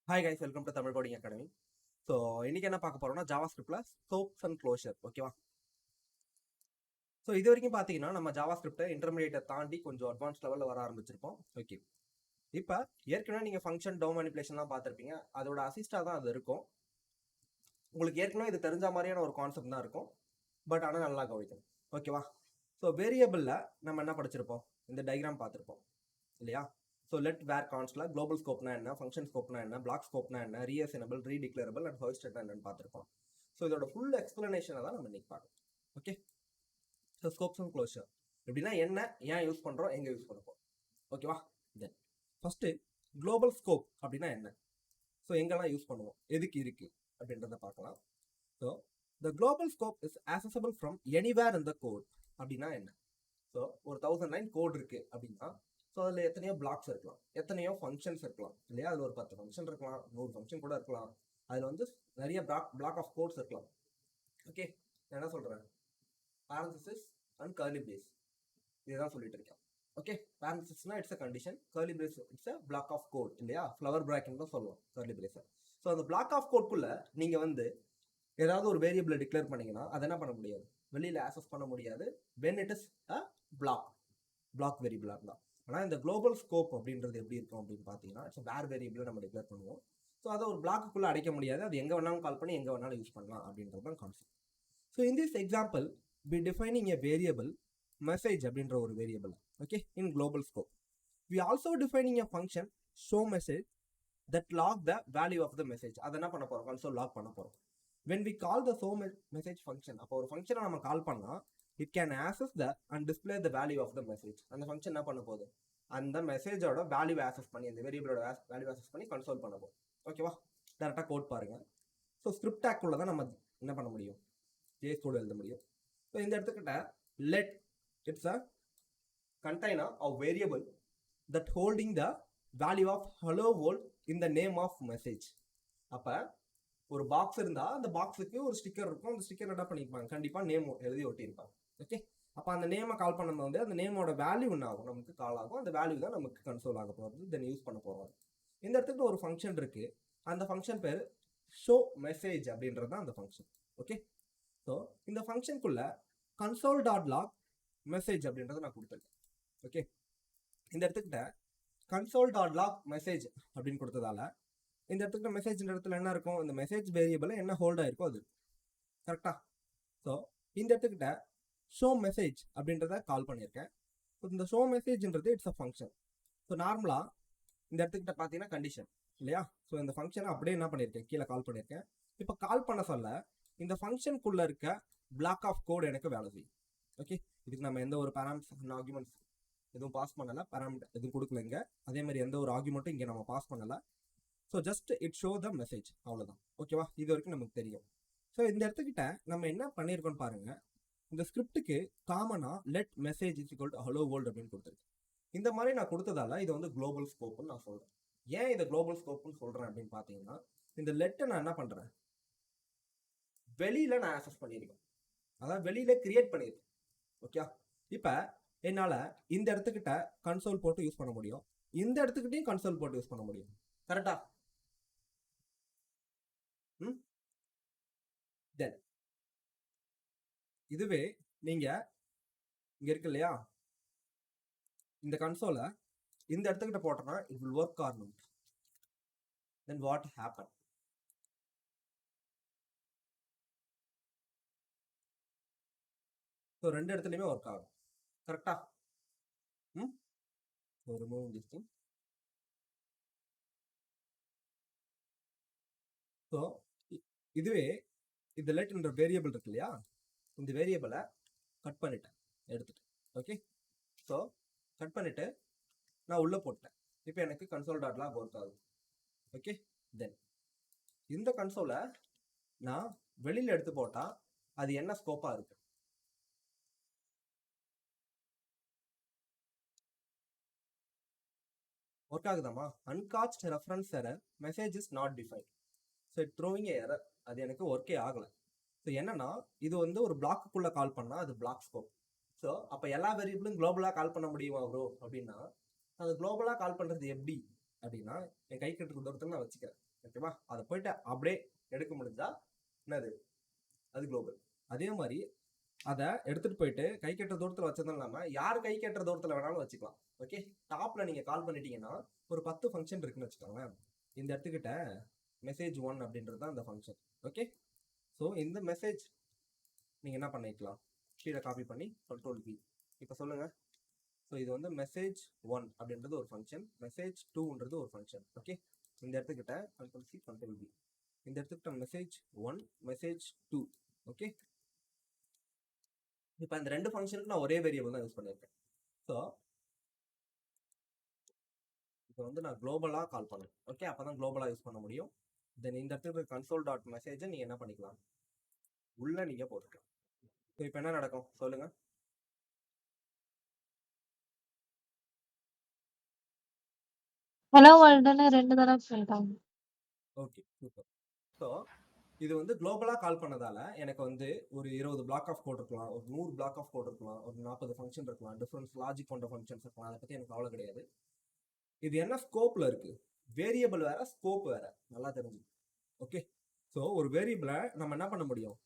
Hi guys, welcome to Tamil coding academy. So இன்னைக்கு என்ன பார்க்க போறோம்னா ஜாவா ஸ்கிரிப்ட்ல ஸ்கோப்ஸ் அண்ட் க்ளோஷர். ஓகேவா? ஸோ இது வரைக்கும் பார்த்தீங்கன்னா நம்ம ஜாவா ஸ்கிரிப்டை இன்டர்மீடியேட்டை தாண்டி கொஞ்சம் அட்வான்ஸ் லெவலில் வர ஆரம்பிச்சிருப்போம். ஓகே, இப்போ ஏற்கனவே நீங்கள் ஃபங்க்ஷன் டோம் மேனிபுலேஷன்லாம் பார்த்துருப்பீங்க. அதோட அசிஸ்டாக தான் அது இருக்கும். உங்களுக்கு ஏற்கனவே இது தெரிஞ்ச மாதிரியான ஒரு கான்செப்ட் தான் இருக்கும். பட் ஆனால் நல்லா கவனிக்கணும். ஓகேவா? ஸோ வேரியபிளில் நம்ம என்ன படிச்சிருப்போம்? இந்த டயக்ராம் பார்த்துருப்போம் இல்லையா? ஸோ லெட் வேர் கான்ஸ்ட்ல குளோபல் ஸ்கோப்னா என்ன, ஃபங்க்ஷன் ஸ்கோப்னா என்ன, பிளாக் ஸ்கோப்னா என்ன, ரீஅசைனபிள், ரீடிக்ளரபிள் அண்ட் ஹோஸ்டட் என்னன்னு பார்த்துருப்போம். ஸோ இதோட ஃபுல் எக்ஸ்பிளனேஷனை தான் நம்ம இன்னைக்கு பார்க்கணும். Okay, so scopes and closure எப்படின்னா என்ன, ஏன் யூஸ் பண்ணுறோம், எங்கே யூஸ் பண்ண போகிறோம். ஓகேவா? தென் ஃபர்ஸ்ட் குளோபல் ஸ்கோப் அப்படின்னா என்ன, ஸோ எங்கெல்லாம் யூஸ் பண்ணுவோம், எதுக்கு இருக்கு அப்படின்றத பார்க்கலாம். So the global scope is accessible from anywhere in the code. அப்படின்னா என்ன? ஸோ ஒரு 1000 லைன் கோட் இருக்கு அப்படின்னா ஸோ அதில் எத்தனையோ பிளாக்ஸ் இருக்கலாம், எத்தனையோ ஃபங்க்ஷன்ஸ் இருக்கலாம் இல்லையா? அதில் ஒரு 10 ஃபங்க்ஷன் இருக்கலாம், 100 ஃபங்க்ஷன் கூட இருக்கலாம். அதில் வந்து நிறைய பிளாக் ஆஃப் கோட்ஸ் இருக்கலாம். ஓகே, நான் என்ன சொல்கிறேன், பேரன்சிஸ் அண்ட் கர்லி பிரேஸ் இதுதான் சொல்லிட்டு இருக்கேன். ஓகே, பேரன்சிஸ்னா it's a condition, curly brace it's a block of code இல்லையா? ஃப்ளவர் பிராக்கெட் தான் சொல்லுவோம் கர்லி பிரேஸை. ஸோ அந்த பிளாக் ஆஃப் கோட்குள்ள நீங்கள் வந்து ஏதாவது ஒரு வேரியபிளை டிக்ளேர் பண்ணீங்கன்னா அதை என்ன பண்ண முடியாது, வெளியில் ஆக்சஸ் பண்ண முடியாது. When it is a block வேரியபிளாக இருந்தால். ஆனால் இந்த குளோபல் ஸ்கோப் அப்படின்றது எப்படி இருக்கும் அப்படின்னு பார்த்தீங்கன்னா, இட்ஸ் வேர் வேரியபிளை நம்ம டிக்ளேர் பண்ணுவோம். ஸோ அதை ஒரு பிளாக்குள்ளே அடைக்க முடியாது, அது எங்கே வேணாலும் கால் பண்ணி எங்கே வேணாலும் யூஸ் பண்ணலாம் அப்படின்றது தான் concept. So in this example be defining a variable message அப்படின்ற ஒரு variable. Okay, in global scope we also defining a function show message that log the value of the message. அதை என்ன பண்ண போகிறோம், கன்சோல் லாக் பண்ண போகிறோம். when we call the show message function, அப்போ ஒரு ஃபங்க்ஷனை நம்ம கால் பண்ணால் it can access the and display the value of the message. அந்த ஃபங்க்ஷன் என்ன பண்ண போகுது, அந்த மெசேஜோட வேல்யூ ஆக்சஸ் பண்ணி, அந்த வேரியபிளோட வேல்யூ ஆக்சஸ் பண்ணி கன்சோல் பண்ண போகுது. ஓகேவா? டேரெக்டாக கோட் பாருங்க. ஸோ ஸ்கிரிப்ட் டேக்குள்ள தான் நம்ம என்ன பண்ண முடியும், ஜேஎஸ் கோட் எழுத முடியும். ஸோ இந்த இடத்துக்கிட்ட let it's a container of variable that holding the value of hello world in the name of message. அப்போ ஒரு பாக்ஸ் இருந்தால் அந்த பாக்ஸுக்கு ஒரு ஸ்டிக்கர் இருக்கும், அந்த ஸ்டிக்கர் என்ன பண்ணியிருப்பாங்க, கண்டிப்பாக நேம் எழுதி ஒட்டியிருப்பாங்க. ஓகே, அப்போ அந்த நேமை கால் பண்ணது வந்து அந்த நேமோட வேல்யூ என்ன ஆகும், நமக்கு கால் ஆகும். அந்த வேல்யூ தான் நமக்கு கன்சோல் ஆக போகிறது, தென் யூஸ் பண்ண போகிறோம். இந்த இடத்துக்கு ஒரு ஃபங்க்ஷன் இருக்குது, அந்த ஃபங்க்ஷன் பேர் ஷோ மெசேஜ் அப்படின்றது தான் அந்த ஃபங்க்ஷன். ஓகே, ஸோ இந்த ஃபங்க்ஷனுக்குள்ள கன்சோல் டாட் லாக் மெசேஜ் அப்படின்றத நான் கொடுத்துருக்கேன். ஓகே, இந்த இடத்துக்கிட்ட கன்சோல் டாட் லாக் மெசேஜ் அப்படின்னு கொடுத்ததால இந்த இடத்துக்கு மெசேஜ் இடத்துல என்ன இருக்கும், இந்த மெசேஜ் வேரியபிள் என்ன ஹோல்ட் ஆயிருக்கும் அது. கரெக்டா? ஸோ இந்த இடத்துக்கிட்ட ஷோ மெசேஜ் அப்படின்றத கால் பண்ணியிருக்கேன். ஸோ இந்த ஷோ மெசேஜ்ன்றது இட்ஸ் அ ஃபங்க்ஷன். ஸோ நார்மலாக இந்த இடத்துக்கிட்ட பார்த்தீங்கன்னா கண்டிஷன் இல்லையா? ஸோ இந்த ஃபங்க்ஷனை அப்படியே என்ன பண்ணியிருக்கேன், கீழே கால் பண்ணியிருக்கேன். இப்போ கால் பண்ண சொல்ல இந்த ஃபங்க்ஷனுக்குள்ளே இருக்க பிளாக் ஆஃப் கோட் எனக்கு வேலை செய்யும். ஓகே, இதுக்கு நம்ம எந்த ஒரு பேராமீட்டர்ஸ் ஆர்குமெண்ட்ஸ் எதுவும் பாஸ் பண்ணலை, பேராமீட்டர் எதுவும் கொடுக்கல இங்கே. அதே மாதிரி எந்த ஒரு ஆர்குமெண்ட்டும் இங்கே நம்ம பாஸ் பண்ணலை. So just it show the message, அவ்வளோதான். ஓகேவா? இது வரைக்கும் நமக்கு தெரியும். ஸோ இந்த இடத்துக்கிட்ட நம்ம என்ன பண்ணியிருக்கோம்னு பாருங்க, இந்த ஸ்கிரிப்டுக்கு காமனாக let message is equal to hello world அப்படின்னு கொடுத்துருக்கு. இந்த மாதிரி நான் கொடுத்ததால இது வந்து குளோபல் ஸ்கோப்னு நான் சொல்கிறேன். ஏன் இதை குளோபல் ஸ்கோப்னு சொல்கிறேன் அப்படின்னு பார்த்தீங்கன்னா, இந்த லெட்டை நான் என்ன பண்ணுறேன், வெளியில் நான் ஆக்சஸ் பண்ணியிருக்கேன், அதாவது வெளியில் கிரியேட் பண்ணியிருக்கேன். ஓகே, இப்போ என்னால் இந்த இடத்துக்கிட்ட கன்சோல் போட்டு யூஸ் பண்ண முடியும், இந்த இடத்துக்கிட்டையும் கன்சோல் போட்டு யூஸ் பண்ண முடியும். கரெக்டா? தென் இதுவே நீங்க இங்க இருக்கு இல்லையா, இந்த கன்சோலை இந்த இடத்துக்கிட்ட போட்டோம்னா it will work or not. Then what happen, so ரெண்டு இடத்துலையுமே ஒர்க் ஆகும். கரெக்டா? So remove this thing. So இதுவே இந்த லெட்ன்ற வேரியபிள் இருக்கு இல்லையா, இந்த வேரியபிளை கட் பண்ணிட்டேன் எடுத்துட்டு. ஓகே, ஸோ கட் பண்ணிட்டு நான் உள்ள போட்டேன். இப்போ எனக்கு கன்சோல் டாட் லாக் ஒர்க் ஆகுது. ஓகே, தென் இந்த கன்சோலை நான் வெளியில் எடுத்து போட்டால் அது என்ன ஸ்கோப்பாக இருக்கு, ஒர்க் ஆகுதாமா? Uncaught reference error, message is not define. So it throwing error, அது எனக்கு ஒர்க்கே ஆகலை. ஸோ என்னன்னா இது வந்து ஒரு பிளாக்குள்ளே கால் பண்ணால் அது பிளாக் ஸ்கோப். ஸோ அப்போ எல்லா வேரியபிளும் குளோபலாக கால் பண்ண முடியுமா ப்ரோ அப்படின்னா, அது குளோபலாக கால் பண்ணுறது எப்படி அப்படின்னா, என் கை கட்டுற தூரத்தில் நான் வச்சுக்கிறேன். ஓகேவா? அதை போயிட்டு அப்படியே எடுக்க முடிஞ்சா என்னது, அது குளோபல். அதே மாதிரி அதை எடுத்துட்டு போயிட்டு கை கட்டுற தூரத்துல வச்சதும் இல்லாம யார் கை கட்டுற தூரத்துல வேணாலும் வச்சுக்கலாம். ஓகே, டாப்ல நீங்க கால் பண்ணிட்டீங்கன்னா ஒரு 10 ஃபங்க்ஷன் இருக்குன்னு வச்சுக்கோங்களேன். இந்த இடத்துக்கிட்ட மெசேஜ் 1 அப்படின்றது தான் அந்த ஃபங்க்ஷன். ஓகே, ஸோ இந்த மெசேஜ் நீங்க என்ன பண்ணிக்கலாம், கீழே காப்பி பண்ணி கண்ட்ரோல் V. இப்போ சொல்லுங்க. ஸோ இது வந்து மெசேஜ் 1 அப்படின்றது ஒரு ஃபங்க்ஷன், மெசேஜ் 2ன்றது ஒரு ஃபங்க்ஷன். ஓகே, இந்த இடத்துக்கிட்ட கண்ட்ரோல் C கண்ட்ரோல் V. இந்த இடத்துக்கிட்ட மெசேஜ் 1 மெசேஜ் 2. ஓகே, இப்போ இந்த ரெண்டு ஃபங்க்ஷனுக்கு நான் ஒரே வேரியபிள் தான் யூஸ் பண்ணியிருக்கேன். ஸோ இப்போ வந்து நான் குளோபலாக கால் பண்ணேன். ஓகே, அப்போ தான் குளோபலாக யூஸ் பண்ண முடியும். தென் இந்த இடத்துல கன்சோல் டாட் மெசேஜை நீங்கள் என்ன பண்ணிக்கலாம், உள்ள நீங்கள் போட்டுக்கலாம். ஸோ இப்போ என்ன நடக்கும் சொல்லுங்க. ஹலோ வேர்ல்டுன்னு 2 தடவை சொல்லிட்டாங்க. Okay, super. ஸோ இது வந்து குளோபலாக கால் பண்ணதால எனக்கு வந்து ஒரு 20 பிளாக் ஆஃப் கோட் இருக்கலாம், ஒரு 100 பிளாக் ஆஃப் கோட் இருக்கலாம், ஒரு 40 ஃபங்க்ஷன் இருக்கலாம், டிஃப்ரென்ஸ் லாஜிக் கொண்ட ஃபங்க்ஷன்ஸ் இருக்கலாம். அதை பற்றி எனக்கு கவலை கிடையாது. இது என்ன ஸ்கோப்பில் இருக்கு, வேரியபிள் வேற ஸ்கோப் வேற, நல்லா தெரிஞ்சு. ஓகே, ஸோ ஒரு வேரியபிளை நம்ம என்ன பண்ண முடியும்,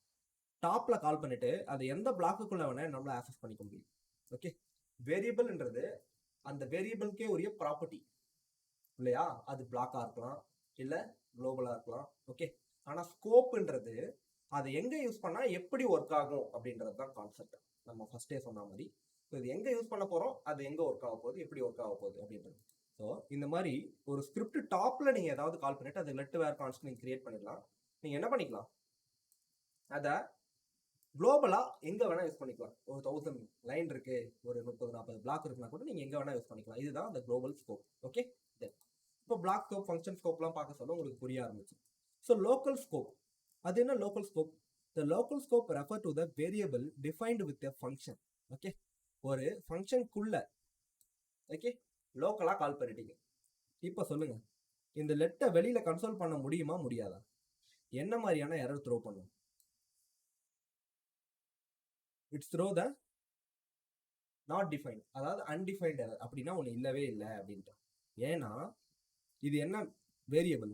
டாப்ல கால் பண்ணிட்டு அதை எந்த பிளாக்குக்குள்ள வேணா நம்மள ஆக்சஸ் பண்ணிக்க முடியும். ஓகே, வேரியபிள்ன்றது அந்த வேரியபிளுக்கே உரிய ப்ராப்பர்ட்டி இல்லையா, அது பிளாக்கா இருக்கலாம் இல்ல குளோபலா இருக்கலாம். ஓகே, ஆனா ஸ்கோப்ன்றது அதை எங்க யூஸ் பண்ணா எப்படி ஒர்க் ஆகும் அப்படின்றது தான் கான்செப்ட். நம்ம ஃபர்ஸ்டே சொன்ன மாதிரி இது எங்க யூஸ் பண்ண போறோம், அது எங்க ஒர்க் ஆக போகுது, எப்படி ஒர்க் ஆக போகுது அப்படின்றது. ஸோ இந்த மாதிரி ஒரு ஸ்கிரிப்ட் டாப்ல நீங்க ஏதாவது கால் பண்ணிட்டு அது லெட் வேர் கான்ஸ்ட் நீங்க கிரியேட் பண்ணிடலாம். நீங்க என்ன பண்ணிக்கலாம், அதை குளோபலா எங்க வேணா யூஸ் பண்ணிக்கலாம். ஒரு 1000 லைன் இருக்கு, ஒரு 30-40 பிளாக் இருக்குன்னா கூட நீங்க எங்க வேணா யூஸ் பண்ணிக்கலாம். இதுதான் அந்த குளோபல் ஸ்கோப். ஓகே, இப்போ பிளாக் ஸ்கோப் ஃபங்க்ஷன் ஸ்கோப்லாம் பார்க்க சொல்ல உங்களுக்கு புரிய ஆரம்பிச்சு. ஸோ லோக்கல் ஸ்கோப், அது என்ன local scope? The local scope refer to the variable defined with a function. Okay, ஒரு ஃபங்க்ஷனுக்குள்ள ஓகே லோக்கலா கால் பண்ணிட்டீங்க. இப்போ சொல்லுங்க, இந்த லெட்டை வெளியில கன்சோல் பண்ண முடியுமா முடியாதா, என்ன மாதிரியான எரர் த்ரோ பண்ணும்? It's throw the not defined, அதாவது அன்டிஃபைன்ட் எரர். அப்படின்னா ஒன்று இல்லவே இல்லை அப்படின்ட்டு. ஏன்னா இது என்ன variable,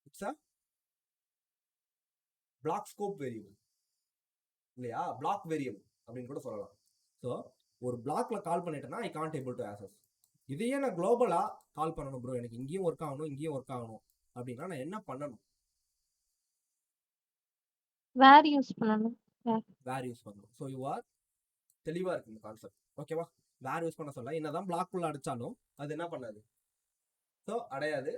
it's a block scope variable இல்லையா, பிளாக் வேரியபிள் அப்படின்னு கூட சொல்லலாம். ஸோ ஒரு பிளாக்ல கால் பண்ணிட்டேன்னா I can't able to access. இதையே நான் குளோபலா கால் பண்ணணும் ப்ரோ, எனக்கு இங்கேயும் ஒர்க் ஆகணும் இங்கேயும் ஒர்க் ஆகணும் அப்படின்னா நான் என்ன பண்ணணும், வேர் யூஸ் பண்ணணும். வேர் யூஸ் பண்ணணும். ஸோ யூ ஆர் தெளிவா இருக்கு இந்த கான்செப்ட். ஓகேவா, வேர் யூஸ் பண்ண சொல்ல என்னதான் பிளாக்குள்ள அடிச்சாலும் அது என்ன பண்ணாது, ஸோ அடையாது.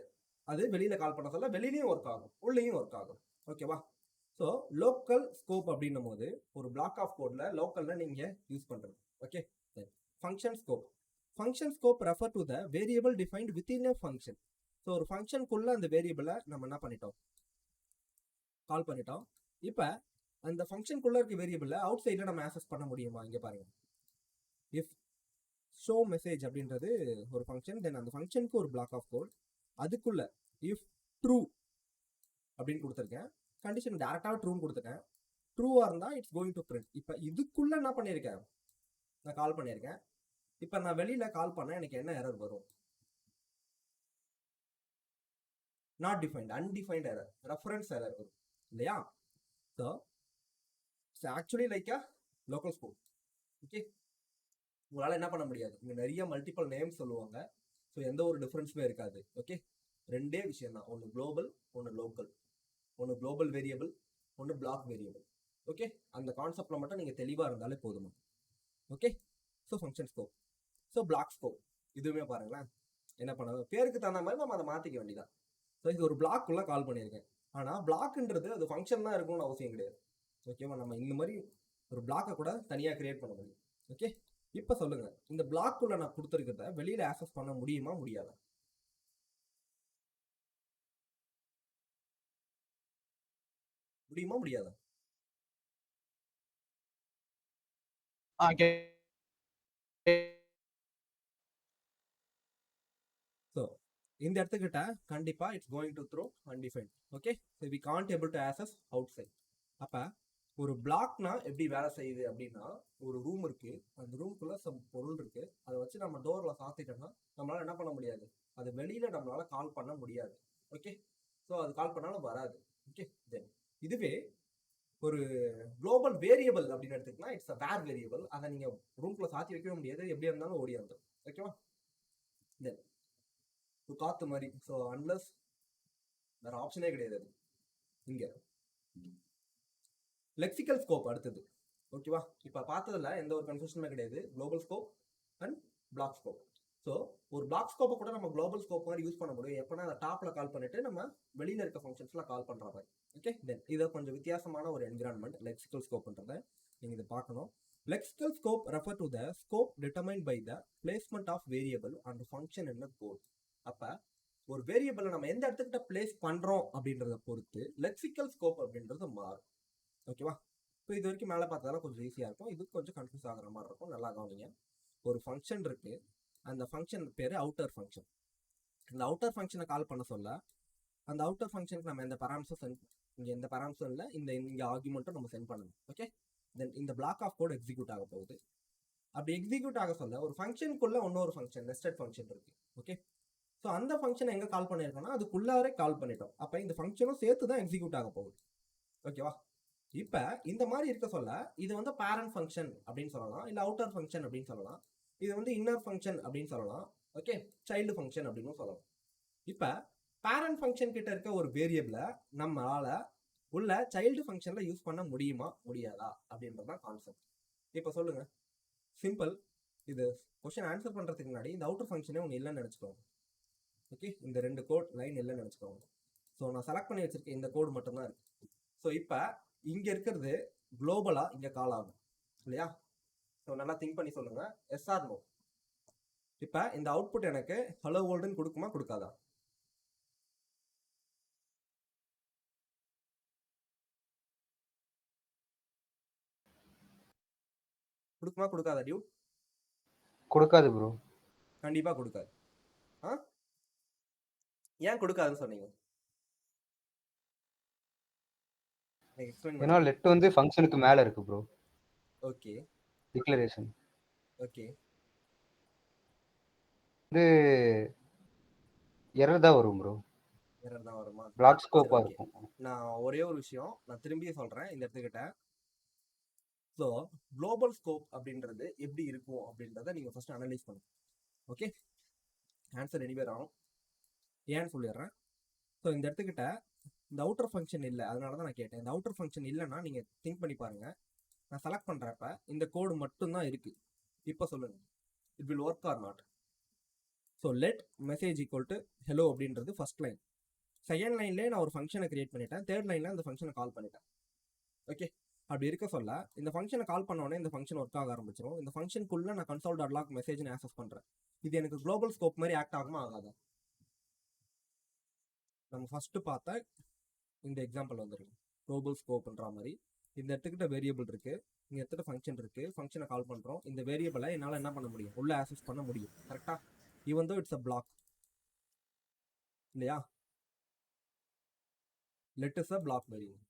அது வெளியில கால் பண்ண சொல்ல வெளியிலையும் ஒர்க் ஆகும் உள்ளேயும் ஒர்க் ஆகும். ஓகேவா, ஸோ லோக்கல் ஸ்கோப் அப்படின்னும் போது ஒரு பிளாக் ஆஃப் கோட்ல லோக்கல்ல நீங்க யூஸ் பண்றது. Okay, function scope, function scope refer to the variable defined within a function. So ஒரு ஃபங்க்ஷனுக்குள்ள அந்த வேரியபிளை நம்ம என்ன பண்ணிட்டோம், கால் பண்ணிட்டோம். இப்போ அந்த ஃபங்க்ஷனுக்குள்ள இருக்க வேரியபிளை அவுட் சைடில் நம்ம ஆக்சஸ் பண்ண முடியுமா, இங்கே பாருங்க. இஃப் ஷோ மெசேஜ் அப்படின்றது ஒரு ஃபங்க்ஷன், தென் அந்த ஃபங்க்ஷனுக்கு ஒரு பிளாக் ஆஃப் கோட், அதுக்குள்ள இஃப் ட்ரூ அப்படின்னு கொடுத்துருக்கேன், கண்டிஷன் டேரக்டாக ட்ரூன்னு கொடுத்துட்டேன். ட்ரூவாக இருந்தால் இட்ஸ் கோயிங் டு பிரிண்ட். இப்போ இதுக்குள்ள என்ன பண்ணியிருக்கேன், நான் கால் பண்ணியிருக்கேன். இப்போ நான் வெளியில கால் பண்ண எனக்கு என்ன எரர் வரும், not defined undefined error, reference error வரும் இல்லையா. So it's actually like a local scope. Okay, உங்களால் என்ன பண்ண முடியாது, இங்கே நிறைய மல்டிபிள் நேம் சொல்லுவாங்க. ஸோ எந்த ஒரு டிஃப்ரென்ஸுமே இருக்காது. ஓகே, ரெண்டே விஷயம் தான், ஒன்று குளோபல் ஒன்று லோக்கல், ஒன்று குளோபல் வேரியபிள் ஒன்று பிளாக் வேரியபிள். ஓகே, அந்த கான்செப்டில் மட்டும் நீங்கள் தெளிவாக இருந்தாலே போதுமா. Okay, so function scope. So block scope இதுவுமே பாருங்களேன் என்ன பண்ணணும், பேருக்கு தகுந்த மாதிரி நம்ம அதை மாற்றிக்க வேண்டியதான். ஸோ இது ஒரு பிளாக்குள்ளே கால் பண்ணியிருக்கேன், ஆனால் பிளாக்ன்றது அது ஃபங்க்ஷன் தான் இருக்கணும்னு அவசியம் கிடையாது. ஓகேவா, நம்ம இந்த மாதிரி ஒரு பிளாக்கை கூட தனியாக கிரியேட் பண்ண முடியும். ஓகே, இப்போ சொல்லுங்க, இந்த பிளாக்குள்ள நான் கொடுத்துருக்கிறத வெளியில ஆக்சஸ் பண்ண முடியுமா முடியாதா, முடியுமா முடியாதா? ஸோ இந்த இடத்துக்கிட்ட கண்டிப்பா it's going to throw undefined. Okay, so we can't able to access outside. அப்போ ஒரு பிளாக்னா எப்படி வேலை செய்யுது அப்படின்னா, ஒரு ரூம் இருக்கு, அந்த ரூம்குள்ள சம் பொருள் இருக்கு, அதை வச்சு நம்ம டோர்ல சாத்திட்டோம்னா நம்மளால என்ன பண்ண முடியாது, அது வெளியில நம்மளால கால் பண்ண முடியாது. ஓகே. ஸோ அது கால் பண்ணாலும் வராது. ஓகே. தென் இதுவே ஒரு குளோபல் வேரியபிள் அப்படின்னு எடுத்துக்கலாம், இட்ஸ் அ வேர் வேரியபிள். அதை நீங்க ரூம்குள்ள சாத்தி வைக்கவே முடியாது, எப்படி இருந்தாலும் ஓடி வந்துடும். ஓகேவா. தென் காத்து மாதிரி. ஸோ அன்லஸ் வேற ஆப்ஷனே கிடையாது அது. இங்க லெக்சிக்கல் ஸ்கோப் அடுத்தது. ஓகேவா. இப்போ பார்த்ததுல எந்த ஒரு கன்ஃபியூஷனுமே கிடையாது. Global scope and block scope. So ஒரு பிளாக் ஸ்கோப்பை கூட நம்ம குளோபல் ஸ்கோப் மாதிரி யூஸ் பண்ண முடியும் எப்போனா அதை டாப்பில் கால் பண்ணிட்டு நம்ம வெளியில் இருக்க ஃபங்க்ஷன்ஸ்லாம் கால் பண்ணுற மாதிரி. ஓகே. தென் இது கொஞ்சம் வித்தியாசமான ஒரு என்விரான்மெண்ட் லெக்சிக்கல் ஸ்கோப்ன்றதை நீங்கள் இதை பார்க்கணும். Lexical scope refer to the scope determine by the placement of variable and function in code. அப்போ ஒரு வேரியபிளை நம்ம எந்த இடத்துக்கிட்ட பிளேஸ் பண்ணுறோம் அப்படின்றத பொறுத்து லெக்சிக்கல் ஸ்கோப் அப்படின்றது மாறும். ஓகேவா. இப்போ இது வரைக்கும் மேலே பார்த்ததெல்லாம் கொஞ்சம் ஈஸியாக இருக்கும், இது கொஞ்சம் கன்ஃபியூஸ் ஆகிற மாதிரி இருக்கும். நல்லா கவனிங்க. ஒரு ஃபங்க்ஷன் இருக்கு, அந்த ஃபங்க்ஷன் பேர் அவுட்டர் ஃபங்க்ஷன். இந்த அவுட்டர் ஃபங்க்ஷனை கால் பண்ண சொல்ல அந்த அவுட்டர் ஃபங்க்ஷனுக்கு நம்ம எந்த பராமீட்டரும் சென்ட், இங்கே எந்த பராமீட்டரும் இல்லை, இங்கே ஆர்குமெண்ட்டும் நம்ம சென்ட் பண்ணணும். ஓகே. தென் இந்த பிளாக் ஆஃப் கோட் எக்ஸிக்யூட் ஆக போகுது. அப்படி எக்ஸிக்யூட் ஆக சொல்ல ஒரு ஃபங்க்ஷனுக்குள்ள இன்னொரு ஃபங்க்ஷன் நெஸ்டட் ஃபங்க்ஷன் இருக்கு. ஓகே. ஸோ அந்த ஃபங்க்ஷனை எங்கே கால் பண்ணியிருக்கோம்னா அதுக்குள்ளாரே கால் பண்ணிட்டோம். அப்போ இந்த ஃபங்க்ஷனும் சேர்த்து தான் எக்ஸிக்யூட் ஆக போகுது. ஓகேவா. இப்போ இந்த மாதிரி இருக்க சொல்ல இது வந்து பேரண்ட் ஃபங்க்ஷன் அப்படின்னு சொல்லலாம், இல்லை அவுட்டர் ஃபங்க்ஷன் அப்படின்னு சொல்லலாம், இது வந்து இன்னர் ஃபங்க்ஷன் அப்படின்னு சொல்லலாம். ஓகே. சைல்டு ஃபங்க்ஷன் அப்படின்னு சொல்லலாம். இப்போ பேரண்ட் ஃபங்க்ஷன் கிட்ட இருக்க ஒரு வேரியபிளை நம்மளால உள்ள சைல்டு ஃபங்க்ஷன்ல யூஸ் பண்ண முடியுமா முடியாதா அப்படின்றது தான் கான்செப்ட். இப்போ சொல்லுங்க, சிம்பிள். இது கொஸ்டின் ஆன்சர் பண்றதுக்கு முன்னாடி இந்த அவுட்டர் ஃபங்க்ஷனே ஒன்று இல்லைன்னு நினச்சிக்கோங்க. ஓகே. இந்த 2 கோட் லைன் இல்லைன்னு நினச்சிக்கோங்க. ஸோ நான் செலக்ட் பண்ணி வச்சிருக்கேன் இந்த கோடு மட்டும்தான் இருக்கு. ஸோ இப்போ இங்க இருக்கிறது குளோபலா இங்க கால் ஆகும் இல்லையா. ஸோ நல்லா திங்க் பண்ணி சொல்லுங்க, எஸ் ஆர் நோ. இப்போ இந்த அவுட்புட் எனக்கு ஹலோ வேர்ல்டுன்னு கொடுக்குமா கொடுக்காதா? கொடுக்குமா கொடுக்காதா டியூட்? கொடுக்காது ப்ரோ. கண்டிப்பா கொடுக்காது. ஏன் கொடுக்காதுன்னு சொன்னீங்க? ஏன்னா லெட் வந்து ஃபங்க்ஷனுக்கு மேல இருக்கு ப்ரோ. ஓகே. Declaration okay. இது எரர் தான் வரும் ப்ரோ. எரர் தான் வருமா? பிளாக் ஸ்கோப்பா இருக்கும். நான் ஒரே ஒரு விஷயம் நான் திரும்பியே சொல்றேன் இந்த இடத்துக்கிட்ட. ஸோ குளோபல் ஸ்கோப் அப்படின்றது எப்படி இருக்கும் அப்படின்றத நீங்க ஃபர்ஸ்ட் அனலைஸ் பண்ணுங்க. ஓகே. ஆன்சர் எனிவேர் ஆகும், ஏன்னு சொல்லிடுறேன். ஸோ இந்த இடத்துக்கிட்ட இந்த அவுட்டர் ஃபங்க்ஷன் இல்லை, அதனால தான் நான் கேட்டேன். இந்த அவுட்டர் ஃபங்க்ஷன் இல்லைன்னா நீங்கள் திங்க் பண்ணி பாருங்க, நான் செலக்ட் பண்ணுறப்ப இந்த கோடு மட்டும்தான் இருக்குது. இப்போ சொல்லுங்க, it will work or not? So let message equal to hello அப்படின்றது ஃபர்ஸ்ட் லைன். செகண்ட் லைன்லேயே நான் ஒரு ஃபங்க்ஷனை கிரியேட் பண்ணிட்டேன், தேர்ட் லைனில் அந்த ஃபங்க்ஷனை கால் பண்ணிட்டேன். ஓகே. அப்படி இருக்க சொல்ல இந்த ஃபங்க்ஷனை கால் பண்ணோடனே இந்த ஃபங்க்ஷன் ஒர்க் ஆக ஆரம்பிச்சிடும். இந்த ஃபங்க்ஷனுக்குள்ளே நான் கன்சோல் டாட் லாக் மெசேஜ்னு ஆக்சஸ் பண்ணுறேன். இது எனக்கு குளோபல் ஸ்கோப் மாதிரி ஆக்ட் ஆகுமா ஆகாதா? நம்ம ஃபர்ஸ்ட் பார்த்தா இந்த எக்ஸாம்பிள் வந்துருக்கு, குளோபல் ஸ்கோப்ன்ற மாதிரி. இந்த இடத்துக்கிட்ட வேரியபிள் இருக்கு, இந்த இடத்துல ஃபங்க்ஷன் இருக்கு, ஃபங்க்ஷனை கால் பண்றோம். இந்த வேரியபிளை என்னால் என்ன பண்ண முடியும், உள்ள ஆக்சஸ் பண்ண முடியும். கரெக்டா. Even though it's a block இல்லையா, let is a block variable.